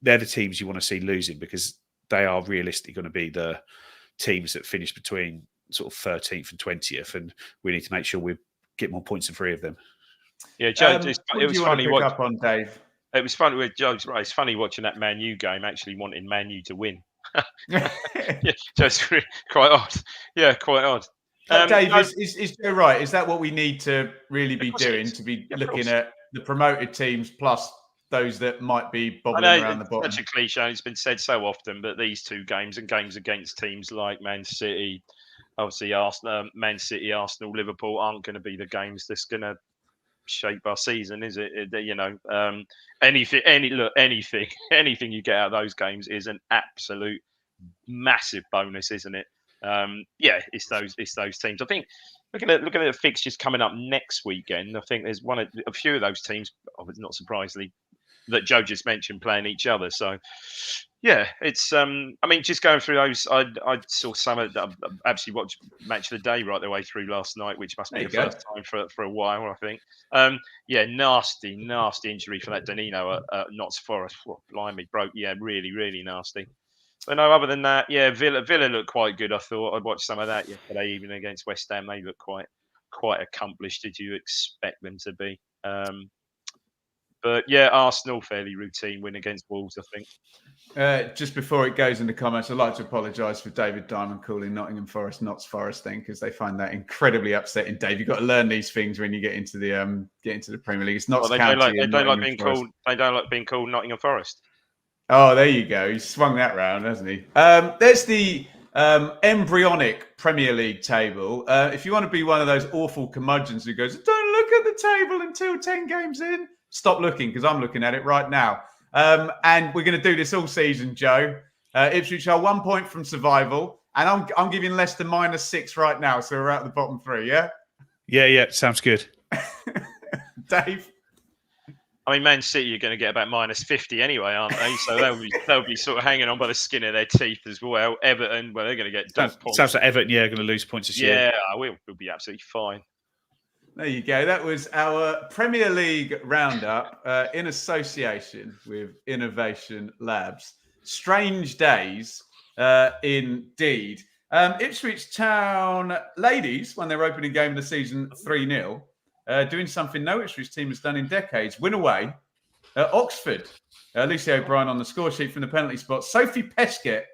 They're the teams you want to see losing, because they are realistically going to be the teams that finish between sort of 13th and 20th, and we need to make sure we get more points than 3 of them. Yeah, Joe, it was funny. Up on Dave. It was funny with Joe's right. It's funny watching that Man U game, actually wanting Man U to win. Yeah, just quite odd. Yeah, quite odd. Dave, is Joe right? Is that what we need to really be doing? To be looking at the promoted teams plus those that might be bobbling around the bottom? Such a cliche. It's been said so often, but these 2 games and games against teams like Man City, obviously Arsenal, Man City, Arsenal, Liverpool aren't going to be the games that's going to shape our season, is it? You know, anything you get out of those games is an absolute massive bonus, isn't it? Yeah, it's those teams. I think looking at the fixtures coming up next weekend, I think there's a few of those teams, not surprisingly, that Joe just mentioned playing each other. So yeah, it's I mean, just going through those, I saw some of them. I actually watched Match of the Day right the way through last night, which must be the first time for a while, I think. Yeah, nasty injury for that Danilo at Notts Forest. Oh, blimey, broke. Yeah, really nasty. But no, other than that, yeah, Villa looked quite good. I thought I'd watched some of that yesterday, even against West Ham. They looked quite accomplished. Did you expect them to be? But yeah, Arsenal, fairly routine win against Wolves, I think. Just before it goes in the comments, I'd like to apologise for David Diamond calling Nottingham Forest Notts Forest thing, because they find that incredibly upsetting. Dave, you've got to learn these things when you get into the Premier League. It's not. They don't like being called. They don't like being called Nottingham Forest. Oh, there you go. He's swung that round, hasn't he? There's the embryonic Premier League table. If you want to be one of those awful curmudgeons who goes, "Don't look at the table until 10 games in," stop looking, because I'm looking at it right now. And we're going to do this all season, Joe. Ipswich are 1 point from survival, and I'm giving Leicester -6 right now, so we're at the bottom 3. Yeah. Yeah. Sounds good. Dave. I mean, Man City are going to get about -50 anyway, aren't they? So they'll be sort of hanging on by the skin of their teeth as well. Everton, well, they're going to get points. Sounds like Everton, yeah, going to lose points this year. Yeah, we'll be absolutely fine. There you go. That was our Premier League roundup in association with Innovation Labs. Strange days, indeed. Ipswich Town ladies won their opening game of the season 3-0. Doing something no Ipswich team has done in decades. Win away at Oxford. Lucy O'Brien on the score sheet from the penalty spot. Sophie Pesquet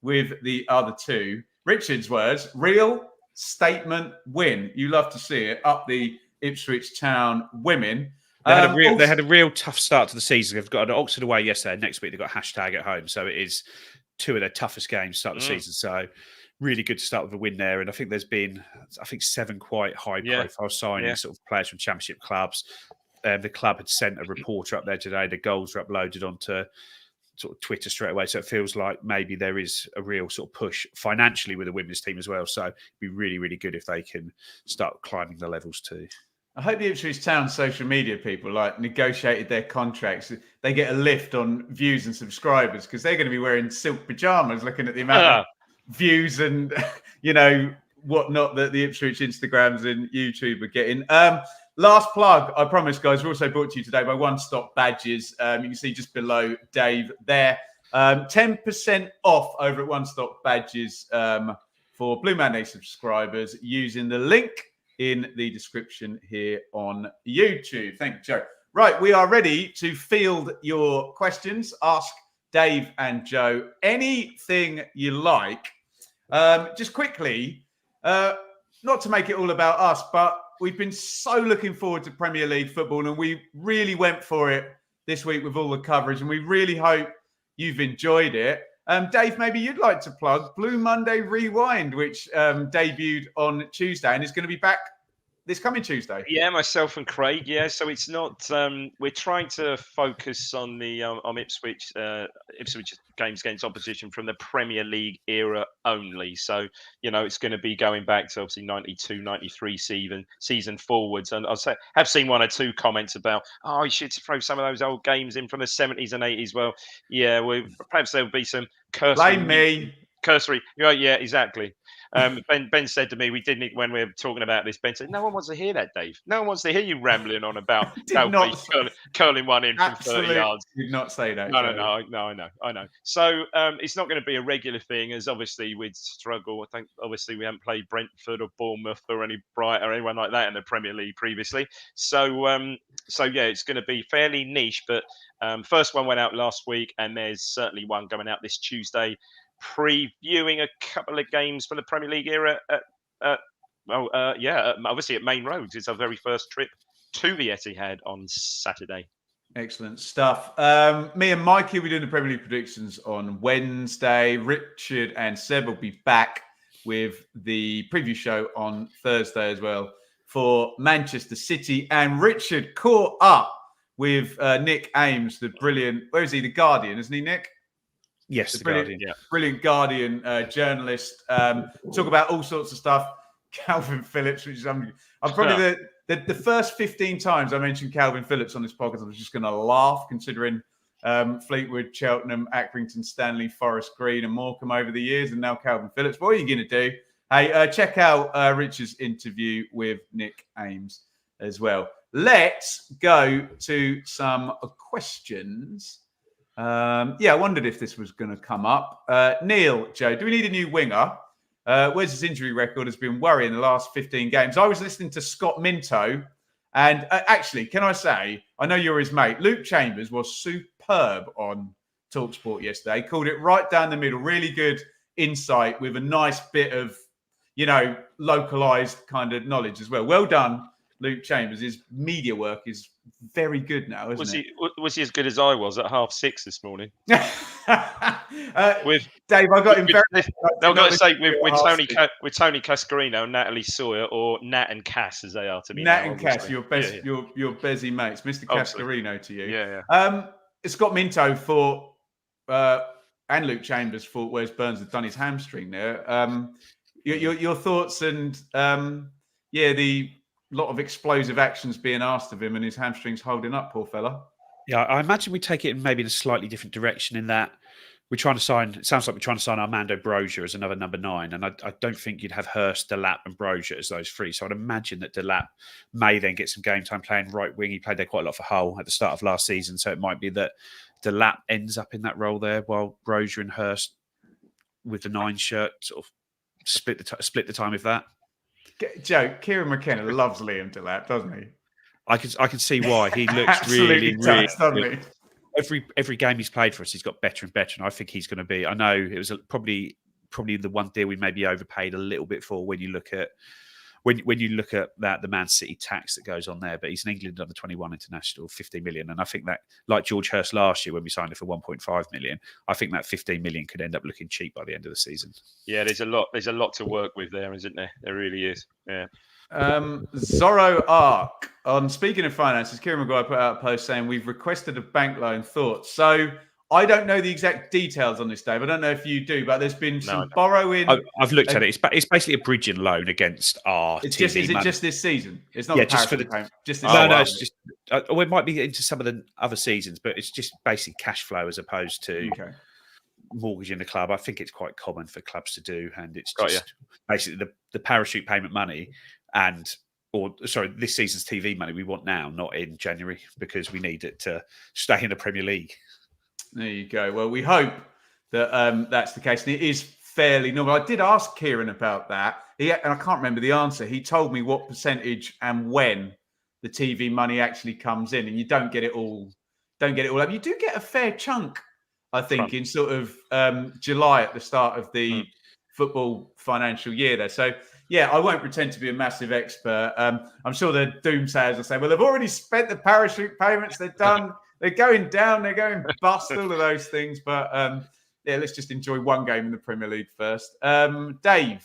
with the other 2. Richard's words, real statement win. You love to see it. Up the Ipswich Town women. They had a real tough start to the season. They've got an Oxford away yesterday. Next week they've got #at home. So it is 2 of their toughest games to start the season. So really good to start with a win there. And I think there's been, 7 quite high-profile signings, sort of players from Championship clubs. The club had sent a reporter up there today. The goals are uploaded onto sort of Twitter straight away. So it feels like maybe there is a real sort of push financially with the women's team as well. So it'd be really, really good if they can start climbing the levels too. I hope the Ipswich Town social media people negotiated their contracts. They get a lift on views and subscribers, because they're going to be wearing silk pajamas looking at the amount of views and, whatnot that the Ipswich Instagrams and YouTube are getting. last plug, I promise, guys, we're also brought to you today by One Stop Badges. You can see just below Dave there. 10% off over at One Stop Badges for Blue Monday subscribers using the link in the description here on YouTube. Thank you, Joe. Right, we are ready to field your questions. Ask Dave and Joe anything you like. Just quickly, not to make it all about us, but we've been so looking forward to Premier League football, and we really went for it this week with all the coverage, and we really hope you've enjoyed it. Dave, maybe you'd like to plug Blue Monday Rewind, which debuted on Tuesday and is going to be back this coming Tuesday. Yeah, myself and Craig. Yeah, so it's not. We're trying to focus on the on Ipswich games against opposition from the Premier League era only. So it's going to be going back to obviously 92, 93 season forwards. And have seen one or two comments about, oh, you should throw some of those old games in from the 70s and 80s. Well, yeah, perhaps there'll be some cursory. Blame me. Cursory. Yeah, exactly. Ben said to me, when we were talking about this, Ben said, no one wants to hear that, Dave. No one wants to hear you rambling on about curling one in from 30 yards. Did not say that. No, I know. So it's not going to be a regular thing, as obviously we'd struggle. I think obviously we haven't played Brentford or Bournemouth or any Brighton or anyone like that in the Premier League previously. So yeah, it's going to be fairly niche, but first one went out last week, and there's certainly one going out this Tuesday, previewing a couple of games from the Premier League era obviously at Main Roads. It's our very first trip to the Etihad on Saturday. Excellent stuff. Me and Mikey will be doing the Premier League predictions on Wednesday. Richard and Seb will be back with the preview show on Thursday as well for Manchester City. And Richard caught up with Nick Ames, the brilliant, where is he? The Guardian, isn't he, Nick? Yes, the Guardian. Yeah. Brilliant Guardian journalist. Talk about all sorts of stuff. Calvin Phillips, which is I'm probably the first 15 times I mentioned Calvin Phillips on this podcast, I was just going to laugh, considering Fleetwood, Cheltenham, Accrington, Stanley, Forest Green, and Morecambe over the years, and now Calvin Phillips. What are you going to do? Hey, check out Richard's interview with Nick Ames as well. Let's go to some questions. I wondered if this was going to come up. Neil, Joe, do we need a new winger? Where's his injury record? Has been worrying the last 15 games. I was listening to Scott Minto, and actually, can I say, I know you're his mate. Luke Chambers was superb on TalkSport yesterday. Called it right down the middle. Really good insight with a nice bit of, localized kind of knowledge as well. Well done, Luke Chambers. His media work is very good now, isn't it? Was he as good as I was at 6:30 this morning? With Dave, I got him very. I've got to say with Tony Cascarino and Natalie Sawyer, or Nat and Cass as they are to me. Nat and Cass, your best, your Bezzy mates, Mr. Cascarino to you. Yeah. Scott Minto thought, and Luke Chambers thought Wes Burns had done his hamstring there. Your thoughts and the lot of explosive actions being asked of him, and his hamstrings holding up, poor fella. Yeah, I imagine we take it in maybe in a slightly different direction, in that we're trying to sign. It sounds like we're trying to sign Armando Broja as another number 9, and I don't think you'd have Hurst, Delap, and Broja as those three. So I'd imagine that Delap may then get some game time playing right wing. He played there quite a lot for Hull at the start of last season, so it might be that Delap ends up in that role there, while Broja and Hurst with the 9 shirt sort of split the time with that. Joe, Kieran McKenna loves Liam Delap, doesn't he? I can see why. He looks really good. Every game he's played for us, he's got better and better, and I think he's going to be. I know it was probably the one deal we maybe overpaid a little bit for when you look at that, the Man City tax that goes on there. But he's an England under 21 international, 15 million, and I think that, like George Hurst last year when we signed it for 1.5 million, I think that 15 million could end up looking cheap by the end of the season. Yeah, there's a lot to work with there, isn't there? There really is. Yeah. Zorro Arc, on speaking of finances, Kieran Maguire put out a post saying we've requested a bank loan. Thoughts? So I don't know the exact details on this, Dave. I don't know if you do, but there's been some borrowing. I've looked at it. It's basically a bridging loan against our. Is it just this season? It's not. Yeah, just for the payment. Just this season. It's just. It might be into some of the other seasons, but it's just basic cash flow as opposed to mortgaging the club. I think it's quite common for clubs to do, and it's just basically the parachute payment money. And this season's TV money we want now, not in January, because we need it to stay in the Premier League. There you go. Well, we hope that that's the case. And it is fairly normal. I did ask Kieran about that. And I can't remember the answer. He told me what percentage and when the TV money actually comes in, and you don't get it all up. You do get a fair chunk, I think, in sort of July at the start of the football financial year there. So, yeah, I won't pretend to be a massive expert. I'm sure the doomsayers will say, well, they've already spent the parachute payments. They're done. They're going down. They're going bust, all of those things. But, yeah, let's just enjoy one game in the Premier League first. Dave,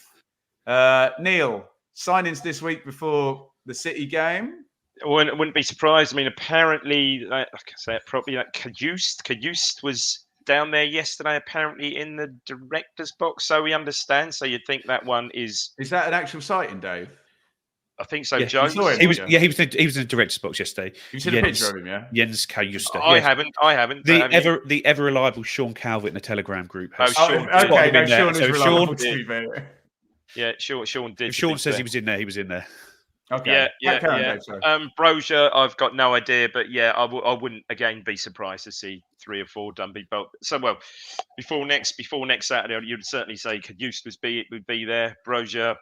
Neil, signings this week before the City game? I wouldn't be surprised. I mean, apparently, like I say it properly, like Cajuste was down there yesterday, apparently in the director's box, so we understand. So you'd think that one is... Is that an actual sighting, Dave? I think so, Yeah, Joe. He was in the director's box yesterday. You've seen a picture of him, yeah? Jens Cajuste. I haven't. The ever reliable Sean Calvert in the Telegram group. Sean. Okay, no, Sean is reliable to be fair. Yeah, Sean did. If Sean says he was in there, he was in there. Okay. Yeah. Brozier, I've got no idea, but yeah, I wouldn't again be surprised to see 3 or 4 done. So well, before next Saturday, you'd certainly say Cajuste would be there. Brozier,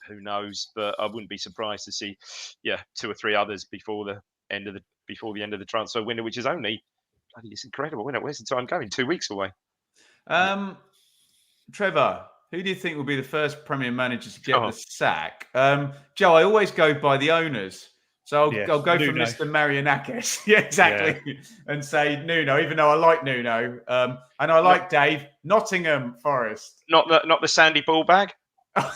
who knows? But I wouldn't be surprised to see 2 or 3 others before the end of the transfer window, which is only it's incredible, isn't it? Where's the time going? 2 weeks away. Trevor, who do you think will be the first Premier manager to get the sack? Joe, I always go by the owners. So I'll go for Mr. Marianakis. Yeah, exactly. Yeah. And say Nuno, even though I like Nuno. And I like Dave. Nottingham Forest. Not the Sandy ball bag? I've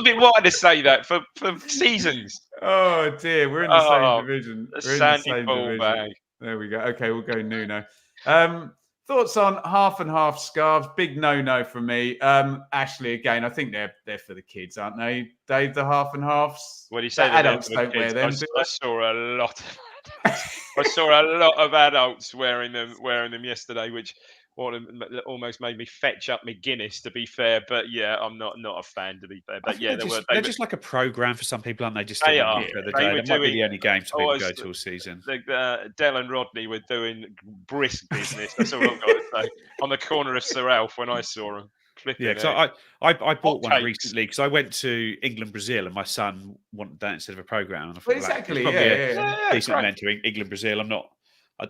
been wanting to say that for seasons. Oh, dear. We're in the same division. The Sandy ball bag. There we go. Okay, we'll go Nuno. Thoughts on half and half scarves? Big no from me. Ashley, again, I think they're for the kids, aren't they? Dave, the half and halves. What do you say? Adults don't wear them. I saw a lot. I saw a lot of adults wearing them yesterday, which almost made me fetch up my Guinness, to be fair. But yeah, I'm not a fan, to be fair. But yeah, they're just like a program for some people, aren't they? Just they are. They might be the only game some people go to all season. Del and Rodney were doing brisk business. That's all I've got to say. On the corner of Sir Alf when I saw them. Yeah, because I bought one recently because I went to England Brazil and my son wanted that instead of a program. And I thought, exactly, decent mentoring England Brazil.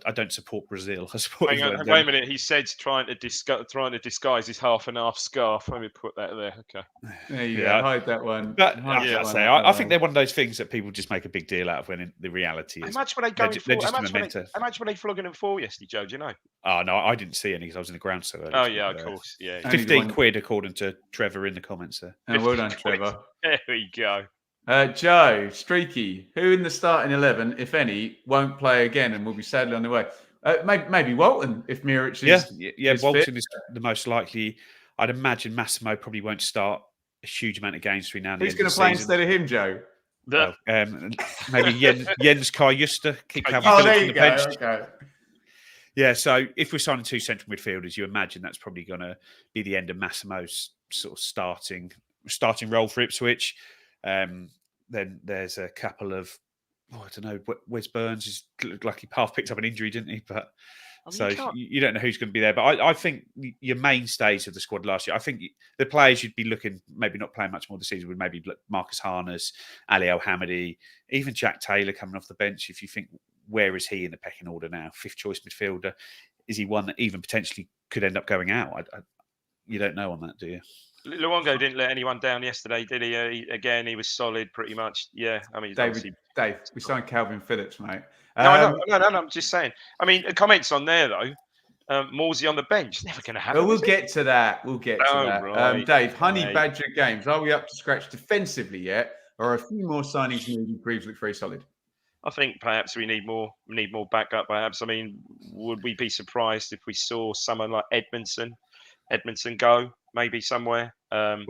I don't support Brazil. I support England. Wait a minute. He said trying to disguise his half and half scarf. Let me put that there. Okay. There you go. Hide that one. But I think they're one of those things that people just make a big deal out of when the reality is. How much were they going for? How much were they flogging them for yesterday, Joe? Do you know? Oh, no, I didn't see any because I was in the ground so early. Oh, yeah, of course. Yeah. 15 quid, according to Trevor in the comments there. Oh, well done, Trevor. There we go. Joe, Streaky, who in the starting 11, if any, won't play again and will be sadly on the way? Maybe Walton, if Muric is Walton fit. is the most likely. I'd imagine Massimo probably won't start a huge amount of games between now and Who's going to play instead of him, Joe? Well, maybe Jens Cajuste, keep having there you go. Okay. Yeah, so if we're signing 2 central midfielders, you imagine that's probably going to be the end of Massimo's sort of starting role for Ipswich. Then there's a couple of, I don't know, Wes Burns looked like he half picked up an injury, didn't he? But you don't know who's going to be there. But I think your mainstays of the squad last year, I think the players you'd be looking, maybe not playing much more this season, would maybe Marcus Harness, Ali El-Hamidi, even Jack Taylor coming off the bench. If you think, where is he in the pecking order now? 5th choice midfielder. Is he one that even potentially could end up going out? You don't know on that, do you? Luongo didn't let anyone down yesterday, did he? He was solid pretty much. Yeah, I mean, Dave, we signed Calvin Phillips, mate. No, I'm just saying. I mean, comments on there though. Morsey on the bench, never going to happen. Well, we'll get to that. Right. Dave, Honey Badger games. Are we up to scratch defensively yet, or are a few more signings needed? Greaves look very solid. I think perhaps we need more backup. Perhaps. I mean, would we be surprised if we saw someone like Edmondson go maybe somewhere? When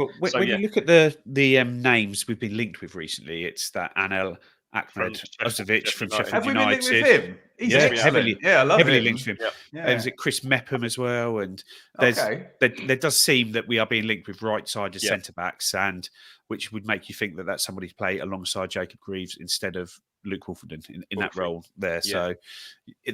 you look at the names we've been linked with recently, it's that Anel Ahmed Ozovic from Sheffield Have we United. been linked with him? He's Yeah, excellent. I love heavily him. linked with him. Yeah. There's Chris Mepham as well, and there does seem that we are being linked with right-sided centre backs, and which would make you think that that's somebody to play alongside Jacob Greaves instead of Luke Wolfenden in that role there. Yeah. So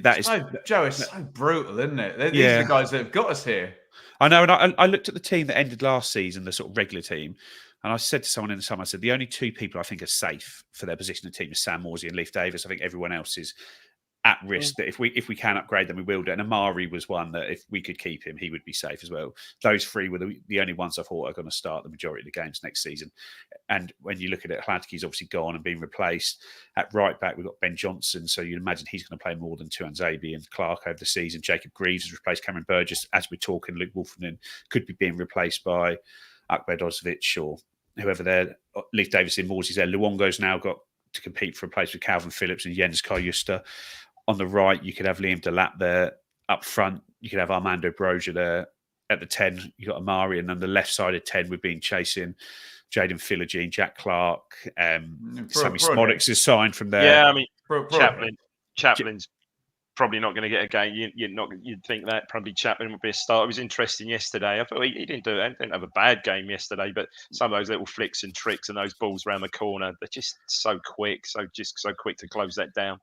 that is Joe. It's so brutal, isn't it? These are the guys that have got us here. I know, and I looked at the team that ended last season, the sort of regular team, and I said to someone in the summer, I said, the only two people I think are safe for their position in the team is Sam Morsey and Leif Davis. I think everyone else is at risk that if we can upgrade them, we will do. And Amari was one that if we could keep him, he would be safe as well. Those three were the only ones I thought are going to start the majority of the games next season. And when you look at it, Hladky's obviously gone and been replaced. At right back, we've got Ben Johnson. So you'd imagine he's going to play more than Tuanzebe and Clark over the season. Jacob Greaves has replaced Cameron Burgess. As we're talking, Luke Wolfenden could be being replaced by Ahmed Ozovic or whoever there. Leif Davis in Morsey's there. Luongo's now got to compete for a place with Calvin Phillips and Jens Kariuster. On the right, you could have Liam Delap there. Up front, you could have Armando Broja there. At the 10, you've got Amari. And then the left-sided 10, we've been chasing Jaden Philogene, Jack Clark, Sammy Smodix is signed from there. Yeah, I mean, Chaplin's probably not going to get a game. You'd think that probably Chaplin would be a start. It was interesting yesterday. I thought he didn't have a bad game yesterday, but some of those little flicks and tricks and those balls around the corner, they're just so quick, so quick to close that down.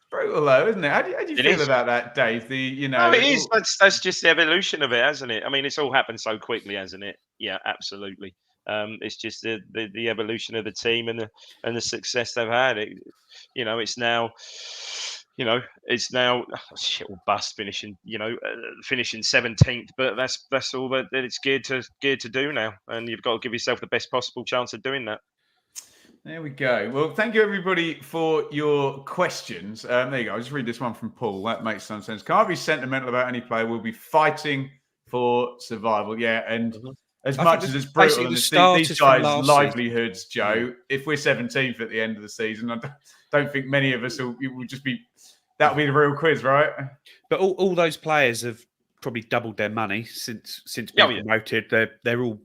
Brutal though, isn't it? How do you feel about that, Dave? No, it is. That's just the evolution of it, hasn't it? I mean, it's all happened so quickly, hasn't it? Yeah, absolutely. It's just the evolution of the team and the success they've had. It's now shit or bust finishing 17th, but that's all that it's geared to do now, and you've got to give yourself the best possible chance of doing that. There we go. Well, thank you everybody for your questions. There you go. I'll just read this one from Paul. That makes some sense. Can't be sentimental about any player. We'll be fighting for survival. Yeah, and as much as it's brutal, and these guys' livelihoods, Joe, if we're 17th at the end of the season, I don't think many of us will just be. That'll be the real quiz, right? But all those players have probably doubled their money since being promoted. They're all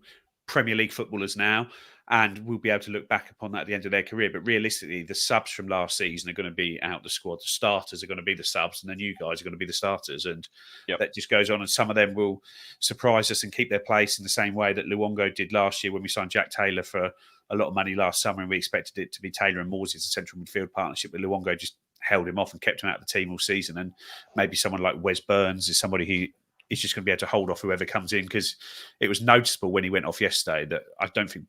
Premier League footballers now. And we'll be able to look back upon that at the end of their career. But realistically, the subs from last season are going to be out the squad. The starters are going to be the subs, and the new guys are going to be the starters. And that just goes on. And some of them will surprise us and keep their place in the same way that Luongo did last year when we signed Jack Taylor for a lot of money last summer. And we expected it to be Taylor and Morsey as a central midfield partnership. But Luongo just held him off and kept him out of the team all season. And maybe someone like Wes Burns is somebody who is just going to be able to hold off whoever comes in, because it was noticeable when he went off yesterday that I don't think,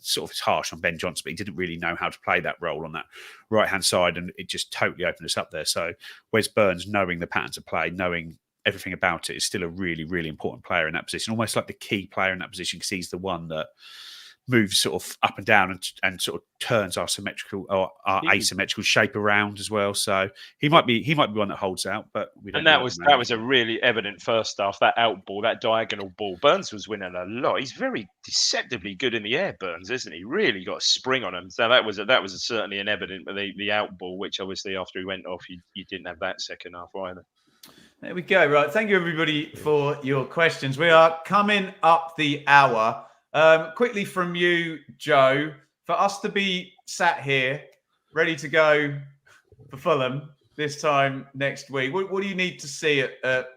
sort of it's harsh on Ben Johnson, but he didn't really know how to play that role on that right-hand side, and it just totally opened us up there. So Wes Burns, knowing the patterns of play, knowing everything about it, is still a really, really important player in that position, almost like the key player in that position, because he's the one that moves sort of up and down and sort of turns our asymmetrical shape around as well. So he might be one that holds out, but we don't. And that was a really evident first half. That out ball, that diagonal ball, Burns was winning a lot. He's very deceptively good in the air, Burns, isn't he? Really got a spring on him. So that was certainly an evident, but the out ball, which obviously after he went off, you didn't have that second half either. There we go. Right, thank you everybody for your questions. We are coming up the hour. Quickly from you, Joe, for us to be sat here ready to go for Fulham this time next week, what do you need to see at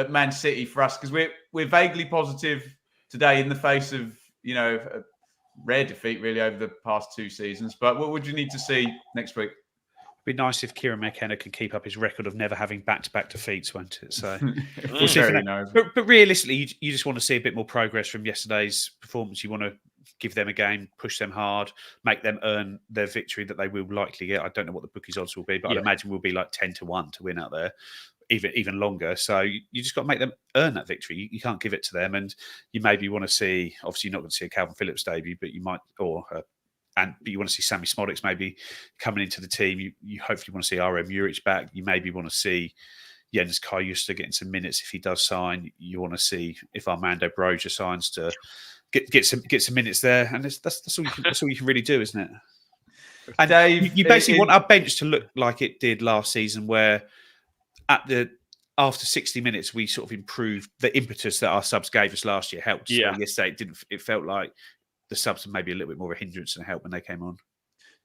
Man City for us? Because we're vaguely positive today in the face of a rare defeat really over the past two seasons. But what would you need to see next week? It'd be nice if Kieran McKenna can keep up his record of never having back-to-back defeats, won't it? So we'll see. But realistically, you just want to see a bit more progress from yesterday's performance. You want to give them a game, push them hard, make them earn their victory that they will likely get. I don't know what the bookies' odds will be, but I'd imagine we'll be like 10-1 to win out there, even longer. So you just got to make them earn that victory. You can't give it to them, and you maybe want to see. Obviously, you're not going to see a Calvin Phillips debut, but you might, but you want to see Sammy Smodix maybe coming into the team. You hopefully want to see RM Juric back. You maybe want to see Jens Kariuster getting some minutes if he does sign. You want to see if Armando Broja signs to get some minutes there. And that's all you can really do, isn't it? And Dave, you basically want our bench to look like it did last season, where after 60 minutes we sort of improved. The impetus that our subs gave us last year helped. Yeah. So yesterday it felt like the subs were maybe a little bit more of a hindrance than a help when they came on.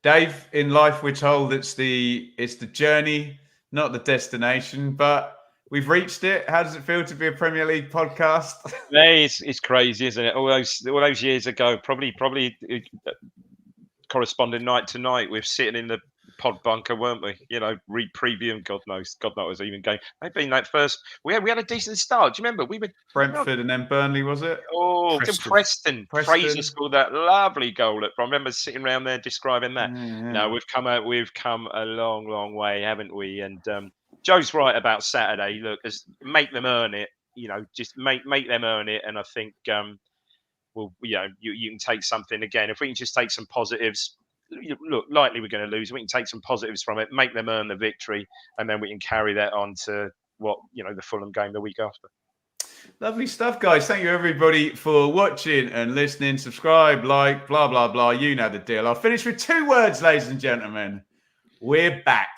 Dave, in life, we're told it's the journey, not the destination, but we've reached it. How does it feel to be a Premier League podcast? Yeah, it's crazy, isn't it? All those years ago, probably corresponding night to night, we're sitting in the pod bunker, weren't we? You know, previewing. God knows even game. Maybe in that first, we had a decent start. Do you remember? We were Brentford and then Burnley, was it? Oh, Preston. Fraser scored that lovely goal. I remember sitting around there describing that. Yeah. No, we've come a long way, haven't we? And Joe's right about Saturday. Look, make them earn it. You know, just make them earn it. And I think, well, you know, you can take something again. If we can just take some positives. Look, likely we're going to lose. We can take some positives from it, make them earn the victory, and then we can carry that on to the Fulham game the week after. Lovely stuff, guys. Thank you, everybody, for watching and listening. Subscribe, like, blah, blah, blah. You know the deal. I'll finish with 2 words, ladies and gentlemen. We're back.